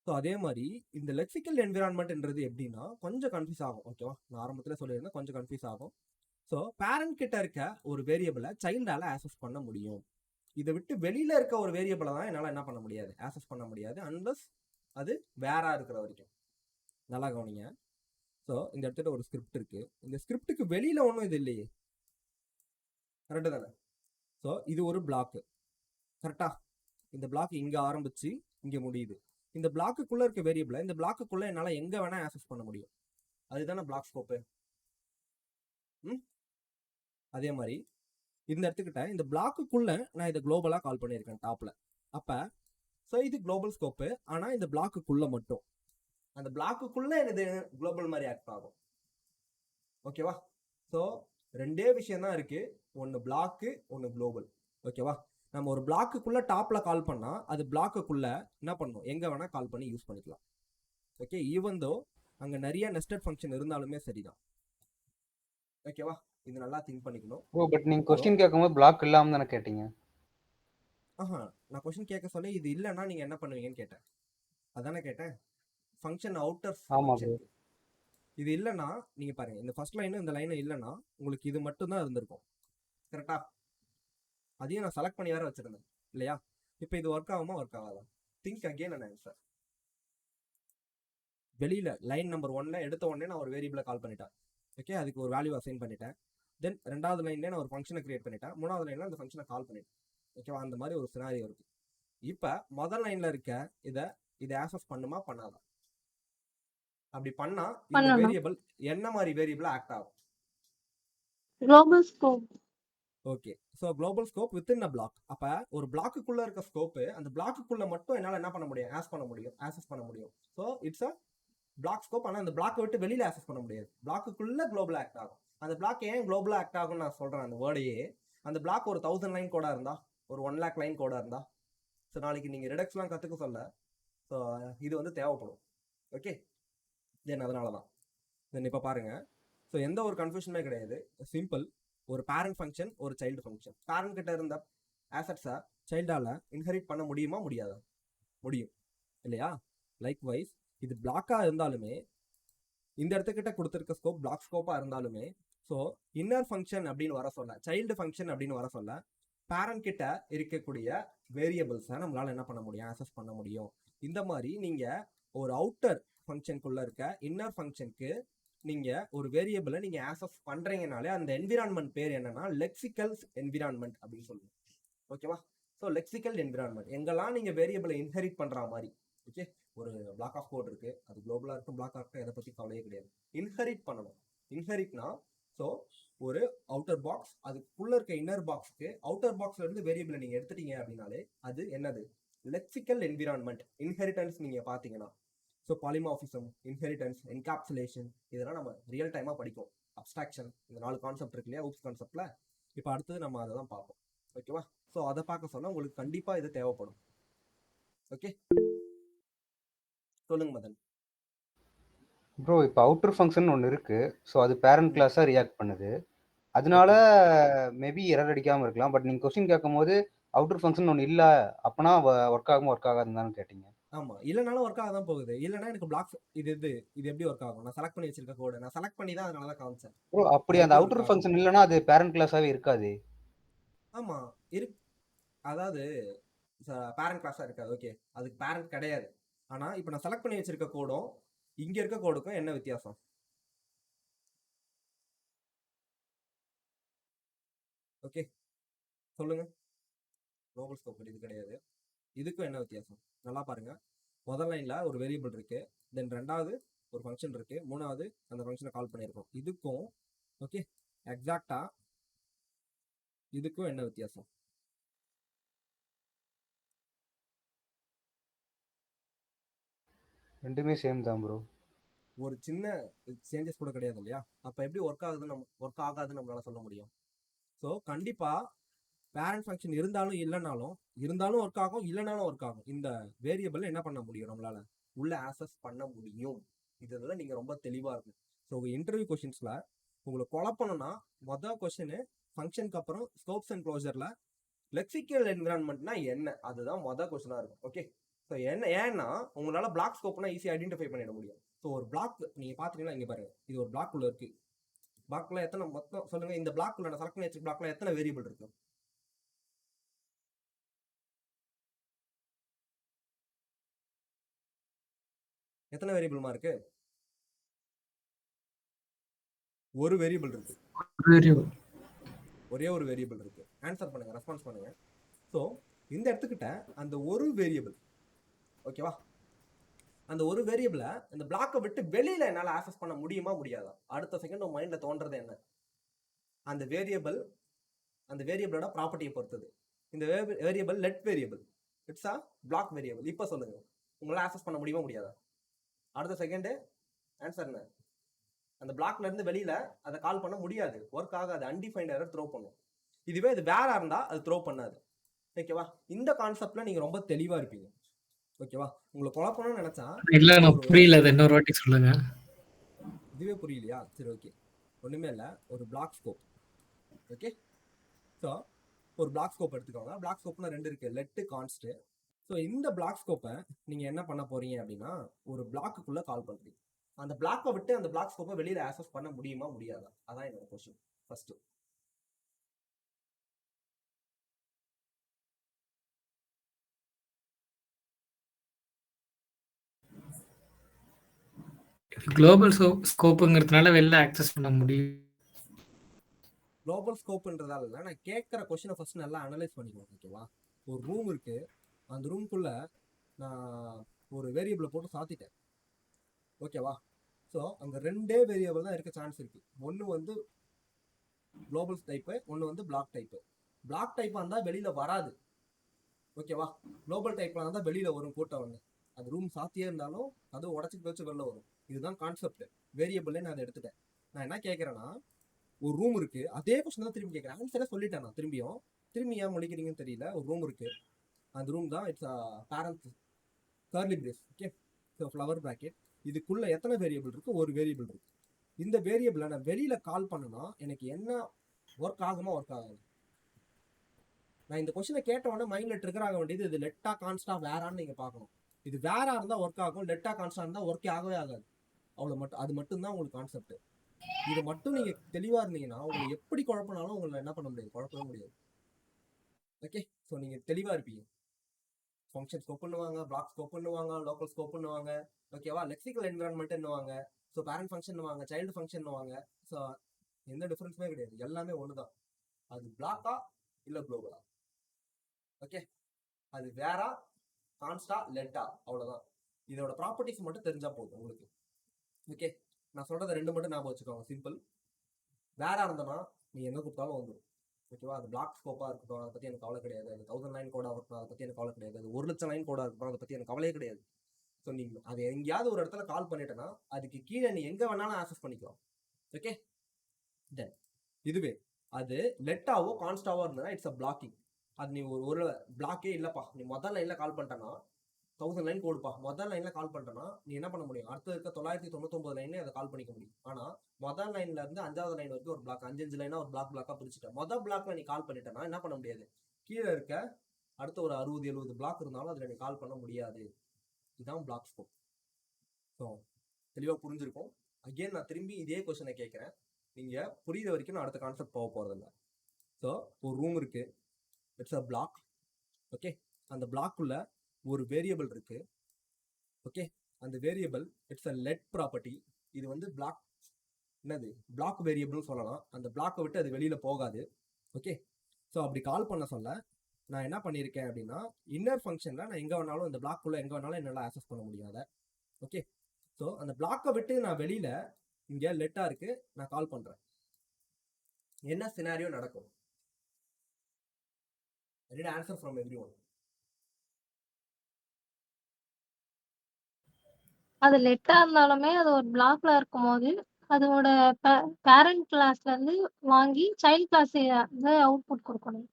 So அதே மாதிரி இந்த லெக்சிக்கல் என்விரான்மெண்ட்ன்றது எப்படின்னா கொஞ்சம் கன்ஃபியூஸ் ஆகும். ஓகேவா. நான் ஆரம்பத்தில் சொல்லியிருந்தேன் கொஞ்சம் கன்ஃபியூஸ் ஆகும். ஸோ பேரண்ட் கிட்ட இருக்க ஒரு வேரியபிளை சைல்டால ஆக்சஸ் பண்ண முடியும். இதை விட்டு வெளியில இருக்க ஒரு வேரியபிளை தான் என்னால் என்ன பண்ண முடியாது, ஆக்சஸ் பண்ண முடியாது, அன்லஸ் அது வேறா இருக்கிற வரைக்கும். நல்லா கவனிங்க. ஸோ இந்த இடத்துல ஒரு ஸ்கிரிப்ட் இருக்கு, இந்த ஸ்கிரிப்டுக்கு வெளியில ஒன்றும் இது இல்லையே, கரெக்டு தானே. ஸோ இது ஒரு பிளாக்கு, கரெக்டா. இந்த பிளாக் இங்கே ஆரம்பிச்சு இங்கே முடியுது. இந்த பிளாக்குக்குள்ள இருக்க வேரியபிளை இந்த பிளாக்குக்குள்ள என்னால் எங்கே வேணா ஆக்சஸ் பண்ண முடியும், அதுதானே பிளாக் ஸ்கோப்பு. அதே மாதிரி இந்த இடத்துக்கிட்ட இந்த பிளாக்குக்குள்ள நான் இதை குளோபலாக கால் பண்ணியிருக்கேன் டாப்ல. அப்போ ஸோ இது குளோபல் ஸ்கோப்பு, ஆனால் இந்த பிளாக்குக்குள்ள மட்டும், அந்த பிளாக்குக்குள்ள இது குளோபல் மாதிரி ஆக்ட் ஆகும். ஓகேவா. ஸோ ரெண்டே விஷயம் தான் இருக்கு, ஒன்று பிளாக்கு ஒன்று குளோபல். ஓகேவா. நம்ம ஒரு பிளாக்குக்குள்ள டாப்ல கால் பண்ணா அது பிளாக்குக்குள்ள என்ன பண்ணும், எங்க வேணா கால் பண்ணி யூஸ் பண்ணிக்கலாம். ஓகே. ஈவன் தோ அங்க நிறைய நெஸ்டட் ஃபங்க்ஷன் இருந்தாலுமே சரிதான். ஓகேவா. இது நல்லா திங்க் பண்ணிக்கணும். ஓ பட் நீங்க क्वेश्चन கேட்கும்போது பிளாக் இல்லாம தான கேட்டீங்க? நான் क्वेश्चन கேட்க சொல்லி இது இல்லைன்னா நீங்க என்ன பண்ணுவீங்கன்னு கேட்டேன், அதானே கேட்டேன். ஃபங்க்ஷன் அவுட்டர் ஃபங்க்ஷன் இது இல்லைன்னா நீங்க பாருங்க, இந்த ஃபர்ஸ்ட் லைன் இந்த லைன் இல்லைன்னா உங்களுக்கு இது மட்டும் தான் இருந்திருக்கும். கரெக்டா. அதையும் நான் செலக்ட் பண்ணி வேற வச்சிருந்தேன், இல்லையா? இப்போ இது ஒர்க் ஆகுமா ஒர்க் ஆகாதா? Think again and answer. வெளியில லைன் நம்பர் 1ல எடுத்த உடனே நான் ஒரு வேரியபிளை கால் பண்ணிட்டேன். ஓகே, அதுக்கு ஒரு வேல்யூ அசைன் பண்ணிட்டேன். தென் ரெண்டாவது லைன்ல நான் ஒரு ஃபங்க்ஷனை கிரியேட் பண்ணிட்டேன். மூணாவது லைன்ல அந்த ஃபங்க்ஷனை கால் பண்ணிட்டேன். ஓகேவா? அந்த மாதிரி ஒரு சினாரியோ இருக்கு. இப்போ முதல் லைன்ல இருக்க இதை ஆக்சஸ் பண்ணுமா பண்ணாதா? அப்படி பண்ணா இந்த பண்ணணும். வேரியபிள் என்ன மாதிரி வேரியபிள் ஆக்ட் ஆகும்? Global scope. Okay, so global scope within a block. அப்போ ஒரு பிளாக்குக்குள்ள இருக்க ஸ்கோப்பு அந்த பிளாக்குக்குள்ள மட்டும் என்னால் என்ன பண்ண முடியும்? ஆக்சஸ் பண்ண முடியும். So it's a block scope. ஆனால் அந்த பிளாக்கை விட்டு வெளியில ஆக்சஸ் பண்ண முடியாது. பிளாக்குக்குள்ள குளோபல் ஆக்ட் ஆகும். அந்த பிளாக் ஏன் குளோபல் ஆக்ட் ஆகும்னு நான் சொல்றேன். அந்த வேர்டையே, அந்த பிளாக் ஒரு 1000 லைன் கோடா இருந்தா, ஒரு 1 lakh லைன் கோடா இருந்தா, ஸோ நாளைக்கு நீங்க ரிடக்ஸ்லாம் கத்துக்க சொல்ல ஸோ இது வந்து தேவைப்படும். ஓகே, தென் அதனால தான். தென் இப்போ பாருங்க, ஸோ எந்த ஒரு கன்ஃபியூஷனுமே கிடையாது. சிம்பிள். ஒரு பேரண்ட் ஃபங்க்ஷன், ஒரு சைல்டு ஃபங்க்ஷன். பேரண்ட் கிட்ட இருந்த ஆசட்ஸை சைல்டால இன்ஹெரிட் பண்ண முடியுமா முடியாதா? முடியும் இல்லையா? லைக் வைஸ் இது பிளாக்கா இருந்தாலுமே, இந்த இடத்துக்கிட்ட கொடுத்துருக்க ஸ்கோப் பிளாக் ஸ்கோப்பா இருந்தாலுமே, ஸோ இன்னர் ஃபங்க்ஷன் அப்படின்னு வர சொல்ல, சைல்டு ஃபங்க்ஷன் அப்படின்னு வர சொல்ல, பேரண்ட் கிட்ட இருக்கக்கூடிய வேரியபிள்ஸை நம்மளால என்ன பண்ண முடியும்? ஆக்சஸ் பண்ண முடியும். இந்த மாதிரி நீங்க ஒரு அவுட்டர் ஃபங்க்ஷனுக்குள்ள இருக்க இன்னர் ஃபங்க்ஷனுக்கு நீங்க ஒரு வேரியபிளை நீங்க ஆக்சஸ் பண்றீங்கனாலே அந்த என்விரான்மெண்ட் பேர் என்னன்னா லெக்சிக்கல் என்விரான்மெண்ட் அப்படின்னு சொல்லுவோம். ஓகேவா? ஸோ லெக்சிக்கல் என்விரான்மெண்ட் எங்கெல்லாம் நீங்க வேரியபிளை இன்ஹெரிட் பண்ற மாதிரி. ஓகே, ஒரு பிளாக் ஆஃப் கோட் இருக்கு, அது குளோபலா இருக்கும் பிளாக் ஆஃப், எதை பத்தி கவலையே கிடையாது. இன்ஹெரிட் பண்ணணும். இன்ஹெரிட்னா ஸோ ஒரு அவுட்டர் பாக்ஸ், அதுக்குள்ள இருக்க இன்னர் பாக்ஸ்க்கு அவுட்டர் பாக்ஸ்ல இருந்து வேரியபிளை நீங்க எடுத்துட்டீங்க அப்படின்னாலே அது என்னது? Lexical environment. இன்ஹெரிட்டன்ஸ் நீங்க பாத்தீங்கன்னா, ஸோ பாலிமார்பிசம், இன்ஹெரிட்டன்ஸ், என்கேப்சுலேஷன், இதெல்லாம் நம்ம ரியல் டைமா படிக்கும். அப்ஸ்ட்ராக்ஷன், இந்த 4 கான்செப்ட் இருக்கு இல்லையா ஊப்ஸ் கான்செப்ட்ல. இப்போ அடுத்தது நம்ம அதை தான் பார்ப்போம். ஓகேவா? ஸோ அதை பார்க்க சொன்னா உங்களுக்கு கண்டிப்பா இது தேவைப்படும். ஓகே, சொல்லுங்க மதன். ப்ரோ இப்போ அவுட்டர் ஃபங்க்ஷன் ஒன்று இருக்கு. ஸோ அது பேரண்ட் கிளாஸாக ரியாக்ட் பண்ணுது. அதனால மேபி எரர் அடிக்காமல் இருக்கலாம். பட் நீங்கள் கொஸ்டின் கேட்கும் போது அவுட்டர் ஃபங்க்ஷன் ஒன்று இல்லை, அப்பனா ஒர்க் ஆகுமா ஒர்க் ஆகாதுன்னு கேட்டீங்க. ஆமா, இல்லைனாலும் ஒர்க் ஆக தான் போகுது. இல்லைன்னா எனக்கு பிளாக் இது எப்படி ஒர்க் ஆகும்? நான் செலக்ட் பண்ணி வச்சிருக்க கோடு நான் செலக்ட் பண்ணி தான் அதனால தான் காமிச்சேன். ப்ரோ அப்படி அந்த அவுட்டர் ஃபங்க்ஷன் இல்லைன்னா அது பேரண்ட் கிளாஸாகவே இருக்காது. ஆமா அதாவது பேரண்ட் கிளாஸா இருக்காது. ஓகே, அதுக்கு பேரண்ட் கிடையாது. ஆனா இப்போ நான் செலக்ட் பண்ணி வச்சிருக்க கோடும் இங்க இருக்க கோடுக்கும் என்ன வித்தியாசம்? ஓகே, சொல்லுங்க. குளோபல் ஸ்கோப் இது கிடையாது. இதுக்கும் என்ன வித்தியாசம்? நல்லா பாருங்க. முதல் லைன்ல ஒரு வேரியபிள் இருக்கு, தென் ரெண்டாவது ஒரு ஃபங்க்ஷன் இருக்கு, மூணாவது அந்த ஃபங்க்ஷனை கால் பண்ணியிருக்கோம். இதுக்கும் ஓகே எக்ஸாக்டா இதுக்கும் என்ன வித்தியாசம்? ரெண்டுமே சேம் தான் ப்ரோ. ஒரு சின்ன சேஞ்சஸ் கூட கிடையாது இல்லையா? அப்போ எப்படி ஒர்க் ஆகாதுன்னு நம்மளால சொல்ல முடியும்? ஸோ கண்டிப்பா பேரண்ட் ஃபங்க்ஷன் இருந்தாலும் ஒர்க் ஆகும், இல்லைனாலும் ஒர்க் ஆகும். இந்த வேரியபிள் என்ன பண்ண முடியும்? நம்மளால உள்ள ஆக்சஸ் பண்ண முடியும். இதெல்லாம் நீங்க ரொம்ப தெளிவா இருக்கும். ஸோ உங்க இன்டர்வியூ கொஸ்டின்ஸ்ல உங்களை குழப்பணும்னா மொதல் கொஸ்டின் ஃபங்க்ஷனுக்கு அப்புறம் ஸ்கோப்ஸ் அண்ட் க்ளோசர்ல லெக்சிக்கல் என்விரான்மெண்ட்னா என்ன, அதுதான் மொதல் கொஸ்டினா இருக்கும். ஓகே, ஸோ ஏன்னா உங்களால பிளாக் ஸ்கோப்னா ஈஸியாக ஐடென்டிஃபை பண்ணிட முடியும். ஸோ ஒரு பிளாக் நீங்க பாத்தீங்கன்னா இங்க பாருங்க, இது ஒரு பிளாக் உள்ள இருக்கு. பிளாக்ல எத்தனை மொத்தம் சொல்லுங்க. இந்த பிளாக் உள்ள செலக்ட் பண்ணி வச்சிருக்க பிளாக்ல எத்தனை வேரியபிள் இருக்கு? எத்தனை வேரியபிள்மா இருக்கு? ஒரு வேரியபிள் இருக்கு. ஒரே ஒரு வேரியபிள் இருக்கு. ஆன்சர் பண்ணுங்க, ரெஸ்பான்ஸ் பண்ணுங்க. ஸோ இந்த இடத்துக்கிட்ட அந்த ஒரு வேரியபிள், ஓகேவா, அந்த ஒரு வேரியபிளை இந்த பிளாக்கை விட்டு வெளியில என்னால் ஆக்சஸ் பண்ண முடியுமா முடியாதா? அடுத்த செகண்ட் உங்க மைண்ட்ல தோன்றது என்ன? அந்த வேரியபிளோட ப்ராப்பர்ட்டியை பொறுத்தது. இந்த variable let variable, it's a block variable. இப்போ சொல்லுங்க, உங்களால் ஆக்சஸ் பண்ண முடியுமா முடியாதா? அடுத்த செகண்ட் ஆன்சர் என்ன? அந்த பிளாக்ல இருந்து வெளியில அதை கால் பண்ண முடியாது, ஒர்க் ஆகாது, அன்டிஃபைன்ட் எரர் த்ரோ பண்ணும். இதுவே இது வேற இருந்தா அது த்ரோ பண்ணாது. ஓகேவா? இந்த கான்செப்ட்ல நீங்க ரொம்ப தெளிவா இருப்பீங்க. ஓகேவா? உங்களுக்கு குழப்பம்னு நினைச்சா இல்ல, நான் புரியல, அது இன்னொரு வாட்டி சொல்லுங்க. இதுவே புரியலையா? சரி, ஓகே, ஒண்ணுமே இல்ல. ஒரு பிளாக் ஸ்கோப். ஓகே, ஸோ ஒரு பிளாக் ஸ்கோப் எடுத்துக்கோங்க. பிளாக் ஸ்கோப்னா 2 இருக்கு, லெட், கான்ஸ்ட். ஸோ இந்த பிளாக் ஸ்கோப்பை நீங்க என்ன பண்ண போறீங்க அப்படின்னா ஒரு பிளாக்குக்குள்ள கால் பண்றீங்க. அந்த பிளாக்கை விட்டு அந்த பிளாக் ஸ்கோப்பை வெளியில ஆக்சஸ் பண்ண முடியுமா முடியாதா? அதான் என்னோட கொஸ்டின். ஃபர்ஸ்ட் குளோபல் ஸ்கோப்புங்கிறதுனால வெளில ஆக்சஸ் பண்ண முடியும். குளோபல் ஸ்கோப்ன்றதால இல்லை, நான் கேட்குற கொஷினை ஃபர்ஸ்ட் நல்லா அனலைஸ் பண்ணிக்குவோம். ஓகேவா, ஒரு ரூம் இருக்கு, அந்த ரூம்குள்ள நான் ஒரு வேரியபிளை போட்டு சாத்திட்டேன். ஓகேவா, ஸோ அங்கே 2 வேரியபிள் தான் இருக்க சான்ஸ் இருக்கு. ஒன்று வந்து குளோபல் டைப்பு, ஒன்று வந்து பிளாக் டைப்பு. பிளாக் டைப்பாக இருந்தால் வெளியில வராது. ஓகேவா, குளோபல் டைப்ல இருந்தால் வெளியில வரும் கூட்டம் ஒன்று. அது ரூம் சாத்தியே இருந்தாலும் அது உடச்சிட்டு வச்சு வெளில வரும். இதுதான் கான்செப்ட். வேரியபிளே நான் அதை எடுத்துட்டேன். நான் என்ன கேட்குறேன்னா, ஒரு ரூம் இருக்கு, அதே கொஸ்டின் தான் திரும்பி கேட்குறேன். ஆன்சரே சொல்லிட்டேன் நான். திரும்பி ஏன் முடிக்கிறீங்கன்னு தெரியல. ஒரு ரூம் இருக்கு, அந்த ரூம் தான் it's parent curly brace. Okay, so flower bracket. இதுக்குள்ள எத்தனை வேரியபிள் இருக்கு? ஒரு வேரியபிள் இருக்கு. இந்த வேரியபிளை நான் வெளியில கால் பண்ணனா எனக்கு என்ன ஒர்க் ஆகுமா ஒர்க் ஆகாது? நான் இந்த கொஸ்டினை கேட்ட உடனே மைண்ட்ல ட்ரிகர் ஆக வேண்டியது இது லெட்டா கான்ஸ்டா வேறான்னு நீங்க பார்க்கணும். இது வேறா இருந்தா ஒர்க் ஆகும், லெட்டா கான்ஸ்டா இருந்தா ஒர்க்கே ஆகவே ஆகாது. அவ்வளவு மட்டும், அது மட்டும் தான் உங்களுக்கு கான்செப்ட். இது மட்டும் நீங்க தெளிவா இருந்தீங்கன்னா உங்களை எப்படி குழப்பினாலும் உங்களை என்ன பண்ண முடியாது, குழப்பவே முடியாது. ஓகே, ஸோ நீங்க தெளிவா இருப்பீங்க. ஃபங்க்ஷன் ஸ்கோப் பண்ணுவாங்க, பிளாக் ஸ்கோப் பண்ணுவாங்க, லோக்கல் ஸ்கோப் பண்ணுவாங்க. ஓகேவா, லெக்சிக்கல் என்விரான்மெண்ட் என்னவாங்க, ஸோ பேரண்ட் ஃபங்க்ஷன் வாங்க, சைல்டு ஃபங்க்ஷன் வாங்க. ஸோ எந்த டிஃபரன்ஸுமே கிடையாது, எல்லாமே ஒண்ணுதான். அது பிளாக்கா இல்ல குளோபலா. ஓகே, அது வேறா கான்ஸ்டா லெட்டா, அவ்வளவுதான். இதோட ப்ராப்பர்ட்டிஸ் மட்டும் தெரிஞ்சா போதும் உங்களுக்கு. ஓகே, நான் சொல்றத 2 மட்டும் ஞாபகம் வச்சுக்கோங்க. சிம்பிள். வேறா இருந்தனா நீ எங்க கூப்பிட்டாலும் வந்துடும். ஓகேவா, அது பிளாக் ஸ்கோப்பா இருக்கட்டும், அதை பத்தி எனக்கு கவலை கிடையாது. அது 1000 லைன் கோடா இருக்கட்டும், அதை பத்தி எனக்கு கவலை கிடையாது. அது 1,00,000 லைன் கோடா இருக்கட்டும், அதை பத்தி எனக்கு கவலையே கிடையாது. ஸோ நீங்க அது எங்கேயாவது ஒரு இடத்துல கால் பண்ணிட்டேன்னா அதுக்கு கீழே நீ எங்க வேணாலும் ஆக்சஸ் பண்ணிக்கலாம். ஓகே, தென் இதுவே அது லெட்டாவோ கான்ஸ்டாவோ இருந்ததுன்னா இட்ஸ் அ பிளாக்கிங். அது நீ ஒரு பிளாக்கே இல்லப்பா, நீ முதல் லைன்ல கால் பண்ணிட்டேன்னா 1000 லைன் கோடுப்பா, முதல் லைன்ல கால் பண்ணிட்டேன்னா நீ என்ன பண்ண முடியும்? அடுத்த இருக்க 999 லைன்ல அதை கால் பண்ணிக்க முடியும். ஆனா முதல் லைன்ல இருந்து 5வது லைன் வரைக்கும் ஒரு பிளாக், 5 லைனா ஒரு பிளாக்கா பிரிச்சுட்டேன். முதல் பிளாக்ல நீ கால் பண்ணிட்டேன்னா என்ன பண்ண முடியாது? கீழே இருக்க அடுத்த ஒரு 60-70 பிளாக் இருந்தாலும் அதுல நீ கால் பண்ண முடியாது. இதுதான் பிளாக் ஸ்கோப். ஸோ தெளிவா புரிஞ்சிருக்கும். அகெயின் நான் திரும்பி இதே கொஸ்டினை கேட்கிறேன், நீங்க புரியுற வரைக்கும் நான் அடுத்த கான்செப்ட் போக போறதில்ல. ஸோ ஒரு ரூம் இருக்கு, இட்ஸ் அ பிளாக். ஓகே, அந்த பிளாக்குள்ள ஒரு வேரியபிள் இருக்கு. ஓகே, அந்த variable it's a let property. இது வந்து பிளாக், என்னது, பிளாக் வேரியபிள்னு சொல்லலாம். அந்த பிளாக்கை விட்டு அது வெளியில போகாது. ஓகே, ஸோ அப்படி கால் பண்ண சொல்ல நான் என்ன பண்ணியிருக்கேன் அப்படின்னா, இன்னர் ஃபங்க்ஷன்ல நான் எங்க வேணாலும் இந்த பிளாக்குள்ள எங்க வேணாலும் என்னால் ஆக்சஸ் பண்ண முடியாத. ஓகே, ஸோ அந்த பிளாக்கை விட்டு நான் வெளியில இங்க லெட்டா இருக்கு, நான் கால் பண்றேன். என்ன சினாரியோ நடக்கும்? I need answer from everyone. அது லெட்டா இருந்தாலுமே அது ஒரு பிளாக்ல இருக்கும்போது அதோட பேரண்ட் கிளாஸ்ல இருந்து வாங்கி சைல்ட் கிளாஸ் அவுட்புட் கொடுக்கணும்.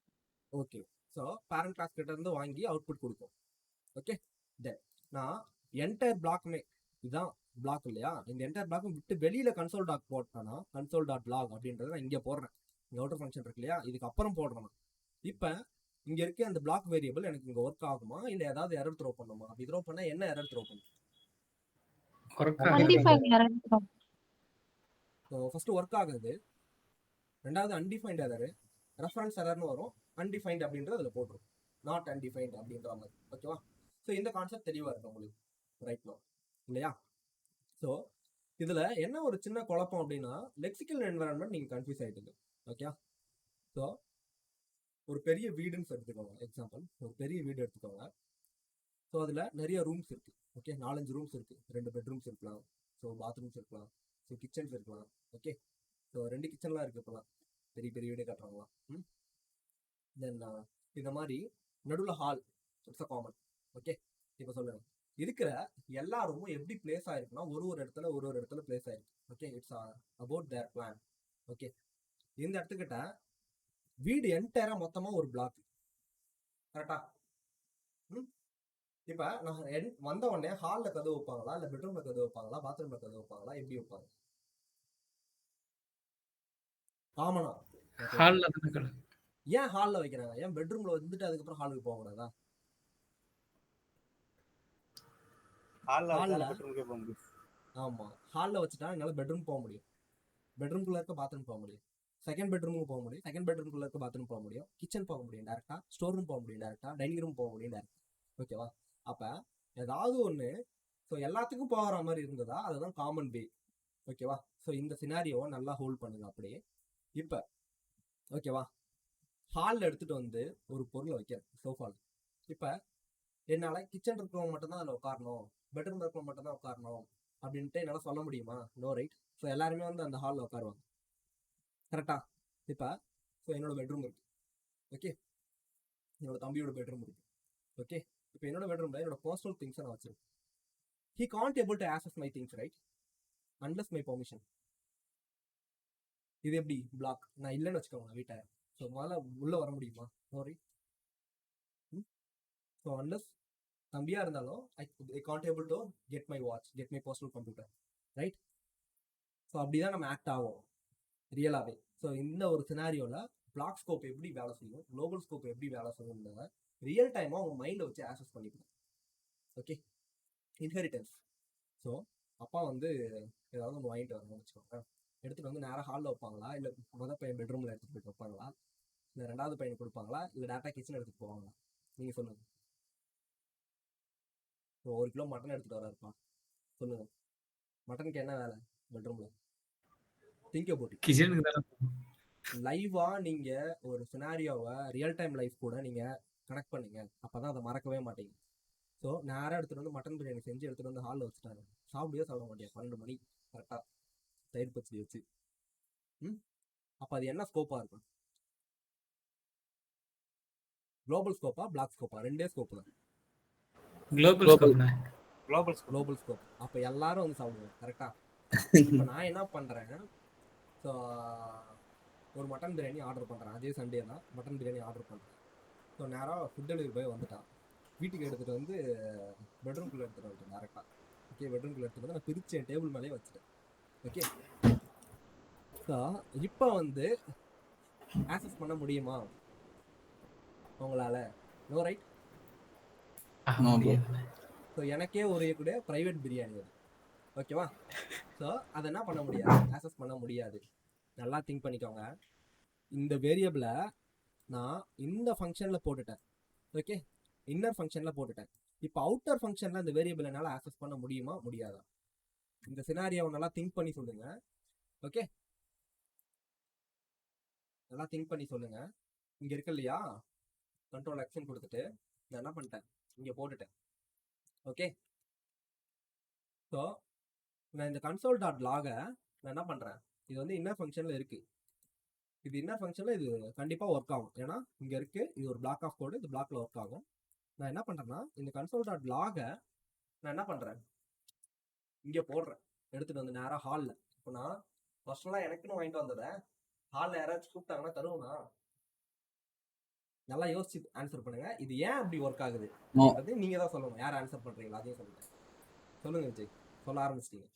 ஓகே, ஸோ பேரண்ட் கிளாஸ் கிட்ட இருந்து வாங்கி அவுட்புட் கொடுக்கும். ஓகே, தென் நான் என்டையர் பிளாக்குமே, இதுதான் பிளாக் இல்லையா, இந்த என்டையர் பிளாக்கும் விட்டு வெளியில கன்சோல் டாட் போட்டானா கன்சோல் டாட் லாக் அப்படின்றத நான் இங்கே போடுறேன். இங்கே அவுட்டர் ஃபங்க்ஷன் இருக்கு இல்லையா, இதுக்கு அப்புறம் போடுறேன். இப்போ இங்க இருக்க அந்த பிளாக் வேரியபிள் எனக்கு இங்க ஒர்க் ஆகுமா இல்ல ஏதாவது எரர் த்ரோ பண்ணுமா? அப்படி த்ரோ பண்ணா என்ன எரர் த்ரோ பண்ணும்? Undefined error. So first work ஆகுது, ரெண்டாவது அன்டிஃபைன்ட் எரர், ரெஃபரன்ஸ் எரர்னு வரும், அன்டிஃபைன்ட் அப்படின்றது அதில் போட்டுரும், நாட் அன்டிஃபைன்ட் அப்படின்ற மாதிரி. ஓகேவா, ஸோ இந்த கான்செப்ட் தெளிவாக இருக்கும் உங்களுக்கு ரைட் நோ இல்லையா? ஸோ இதில் என்ன ஒரு சின்ன குழப்பம் அப்படின்னா, லெக்சிக்கல் என்வரான்மெண்ட் நீங்கள் கன்ஃபியூஸ் ஆகிட்டீங்க. ஓகே, ஸோ ஒரு பெரிய வீடுன்னு எடுத்துக்கோங்க. எக்ஸாம்பிள், ஒரு பெரிய வீடு எடுத்துக்கோங்க. ஸோ அதில் நிறைய ரூம்ஸ் இருக்கு. ஓகே, 4-5 ரூம்ஸ் இருக்கு. 2 பெட்ரூம்ஸ் இருக்கலாம், ஸோ பாத்ரூம்ஸ் இருக்கலாம், ஸோ கிச்சன்ஸ் இருக்கலாம். ஓகே, ஸோ 2 கிச்சன்லாம் இருக்கு இப்போலாம், பெரிய பெரிய வீடு கட்டுறாங்களாம். தென் இந்த மாதிரி நடுவில் hall, it's a common. Okay, இப்போ சொல்லுங்க, இருக்கிற எல்லா ரூமும் எப்படி பிளேஸ் ஆயிருக்குன்னா ஒரு இடத்துல பிளேஸ் ஆயிருக்கு. Okay, it's about their plan. Okay, இந்த இடத்துக்கிட்ட வீடு என்டையரா மொத்தமா ஒரு பிளாக், கரெக்டா? இப்ப நான் வந்த உடனே ஹால்ல கதவு வைப்பாங்களா இல்ல பெட்ரூம்ல கதவு வைப்பாங்களா பாத்ரூம்ல கதவு வைப்பாங்களா, எப்படி வைப்பாங்க? காமனா ஹால்ல ஏன் ஹால்ல வைக்கிறாங்க? ஏன் பெட்ரூம்ல வந்துட்டு அதுக்கப்புறம் ஹாலுக்கு போக கூடாதா? ஹால்ல ஆமா, ஹால்ல வச்சுட்டா என்னால பெட்ரூம் போக முடியும், பெட்ரூம்குள்ள இருக்க பாத்ரூம் போக முடியும், செகண்ட் பெட்ரூமுக்கு போக முடியும், செகண்ட் பெட்ரூம்குள்ள இருக்க பாத்ரூம் போக முடியும், கிச்சன் போக முடியும் டேரக்டா, ஸ்டோர் ரூம் போக முடியும் டேரக்டா, டைனிங் ரூம் போக முடியும் டேரக்டா. ஓகேவா, அப்ப ஏதாவது ஒண்ணு ஸோ எல்லாத்துக்கும் போகிற மாதிரி இருந்ததா அதுதான் காமன் வே. ஓகேவா? ஸோ இந்த சினாரியோவை நல்லா ஹோல்ட் பண்ணுங்க அப்படியே. இப்போ ஓகேவா, ஹாலில் எடுத்துகிட்டு வந்து ஒரு பொருளை வைக்கிறேன் சோஃபாவில். இப்போ என்னால் கிச்சன் இருக்கிறவங்க மட்டும்தான் அதில் உட்காரணும், பெட்ரூம் இருக்கிறவங்க மட்டும்தான் உட்காரணும் அப்படின்ட்டு என்னால் சொல்ல முடியுமா? No, right. ஸோ எல்லாருமே வந்து அந்த ஹாலில் உட்காருவாங்க. கரெக்டா? இப்போ ஸோ என்னோட பெட்ரூம் இருக்குது. ஓகே, என்னோட தம்பியோட பெட்ரூம் இருக்குது. ஓகே, இப்போ என்னோட பெட்ரூமில் என்னோட பர்சனல் திங்ஸை நான் வச்சிருக்கேன். He can't able to access my things, right, unless my permission. இது எப்படி பிளாக்? நான் இல்லைன்னு வச்சுக்கோங்க வீட்டை, ஸோ முதல்ல உள்ளே வர முடியுமா? No, right. ஸோ அன்லெஸ் தம்பியா இருந்தாலும் ஐ can't able to get my watch, get my personal computer, right. So அப்படிதான் நம்ம ஆக்ட் ஆகும் ரியலாகவே. ஸோ இந்த ஒரு சினாரியோவில் பிளாக் ஸ்கோப் எப்படி வேலை செய்யும், குளோபல் ஸ்கோப் எப்படி வேலை செய்யும்ன்றத ரியல் டைமாக உங்கள் மைண்டை வச்சு ஆக்சஸ் பண்ணிக்கலாம். Okay, inheritance. ஸோ அப்பா வந்து ஏதாவது ஒன்று வாங்கிட்டு வரணும்னு வச்சுக்கோங்க, எடுத்துகிட்டு வந்து நேராக ஹாலில் வைப்பாங்களா, இல்லை மொதல் பையன் பெட்ரூமில் எடுத்துகிட்டு போயிட்டு வைப்பாங்களா, இல்லை ரெண்டாவது பையனுக்கு கொடுப்பாங்களா, இல்லை டேட்டா கிச்சன் எடுத்துகிட்டு போவாங்களா? நீங்கள் சொல்லுங்கள். ஸோ 1 கிலோ மட்டன் எடுத்துகிட்டு வராருப்பா, சொல்லுங்கள், மட்டனுக்கு என்ன வேலை பெட்ரூமில்? Think about it. கிச்சனுக்கு தானே லைவாக நீங்கள் ஒரு சினாரியோவை ரியல் டைம் லைஃப் கூட நீங்கள் கனெக்ட் பண்ணீங்க, அப்போ தான் அதை மறக்கவே மாட்டீங்க. ஸோ நேராக எடுத்துகிட்டு வந்து மட்டன் பிரியாணி செஞ்சு எடுத்துகிட்டு வந்து ஹாலில் வச்சுட்டாங்க. சாப்பிடவே சாப்பிட மாட்டேன் 12 மணி கரெக்டாக தயிர் பச்சடி வச்சு. அப்போ அது என்ன ஸ்கோப்பாக இருக்கும்? குளோபல் ஸ்கோப்பா பிளாக் ஸ்கோப்பா? ரெண்டே ஸ்கோப்பு தான். குளோபல் ஸ்கோப்ண்ணே. Global scope. அப்போ எல்லாரும் வந்து சாப்பிடுவோம் கரெக்டாக. இப்போ நான் என்ன பண்ணுறேன், ஸோ ஒரு மட்டன் பிரியாணி ஆர்டர் பண்ணுறேன், அதே சண்டே தான் மட்டன் பிரியாணி ஆர்டர் பண்ணுறேன். ஸோ நேராக ஃபுட் டெலிவரி பாய் வந்துட்டான், வீட்டுக்கு எடுத்துகிட்டு வந்து பெட்ரூம்குள்ளே எடுத்துகிட்டு வந்துட்டேன் டேரெக்டாக. ஓகே, பெட்ரூம்குள்ளே எடுத்துகிட்டு வந்து நான் பிரித்து என் டேபிள் மேலேயே வச்சுட்டேன். ஓகே, ஸோ இப்போ வந்து ஆக்சஸ் பண்ண முடியுமா உங்களால்? No, right. ஸோ எனக்கே ஒரு கூட ப்ரைவேட் பிரியாணி அது. ஓகேவா? ஸோ அதை என்ன பண்ண முடியாது, ஆக்சஸ் பண்ண முடியாது. நல்லா திங்க் பண்ணிக்கோங்க. இந்த வேரியபிளை நான் இந்த ஃபங்க்ஷனில் போட்டுட்டேன். ஓகே, இன்னர் ஃபங்க்ஷனில் போட்டுட்டேன். இப்போ அவுட்டர் ஃபங்க்ஷனில் இந்த வேரியபிள் என்னால் ஆக்சஸ் பண்ண முடியுமா முடியாதா? இந்த சினாரியோவை நல்லா திங்க் பண்ணி சொல்லுங்கள். ஓகே, நல்லா திங்க் பண்ணி சொல்லுங்கள். இங்கே இருக்கு இல்லையா, கண்ட்ரோல் ஆக்ஷன் கொடுத்துட்டு நான் என்ன பண்ணிட்டேன், இங்கே போட்டுட்டேன். ஓகே, ஸோ நான் இந்த கன்சோல் டாட் லாகை நான் என்ன பண்ணுறேன், இது வந்து இன்னர் ஃபங்க்ஷனில் இருக்குது. இது இன்னர் ஃபங்க்ஷனில் இது கண்டிப்பாக ஒர்க் ஆகும், ஏன்னா இங்கே இருக்குது, இது ஒரு பிளாக் ஆஃப் கோடு, இது பிளாக்ல ஒர்க் ஆகும். நான் என்ன பண்ணுறேன்னா இந்த கன்சோல் டாட் லாகை நான் என்ன பண்ணுறேன், இங்கே போடுறேன், எடுத்துகிட்டு வந்து நேராக ஹாலில். இப்போ நான் பர்சனலாக எனக்குன்னு வாங்கிட்டு வந்ததை ஹாலில் யாராச்சும் கூப்பிட்டாங்கன்னா தருவனா? நல்லா யோசிச்சு ஆன்சர் பண்ணுங்க. இது ஏன் அப்படி ஒர்க் ஆகுது அது நீங்க தான் சொல்லணும். யார் ஆன்சர் பண்றீங்களா அதையும் சொல்லுங்க. சொல்லுங்க விஜய், சொல்ல ஆரம்பிச்சிட்டீங்க.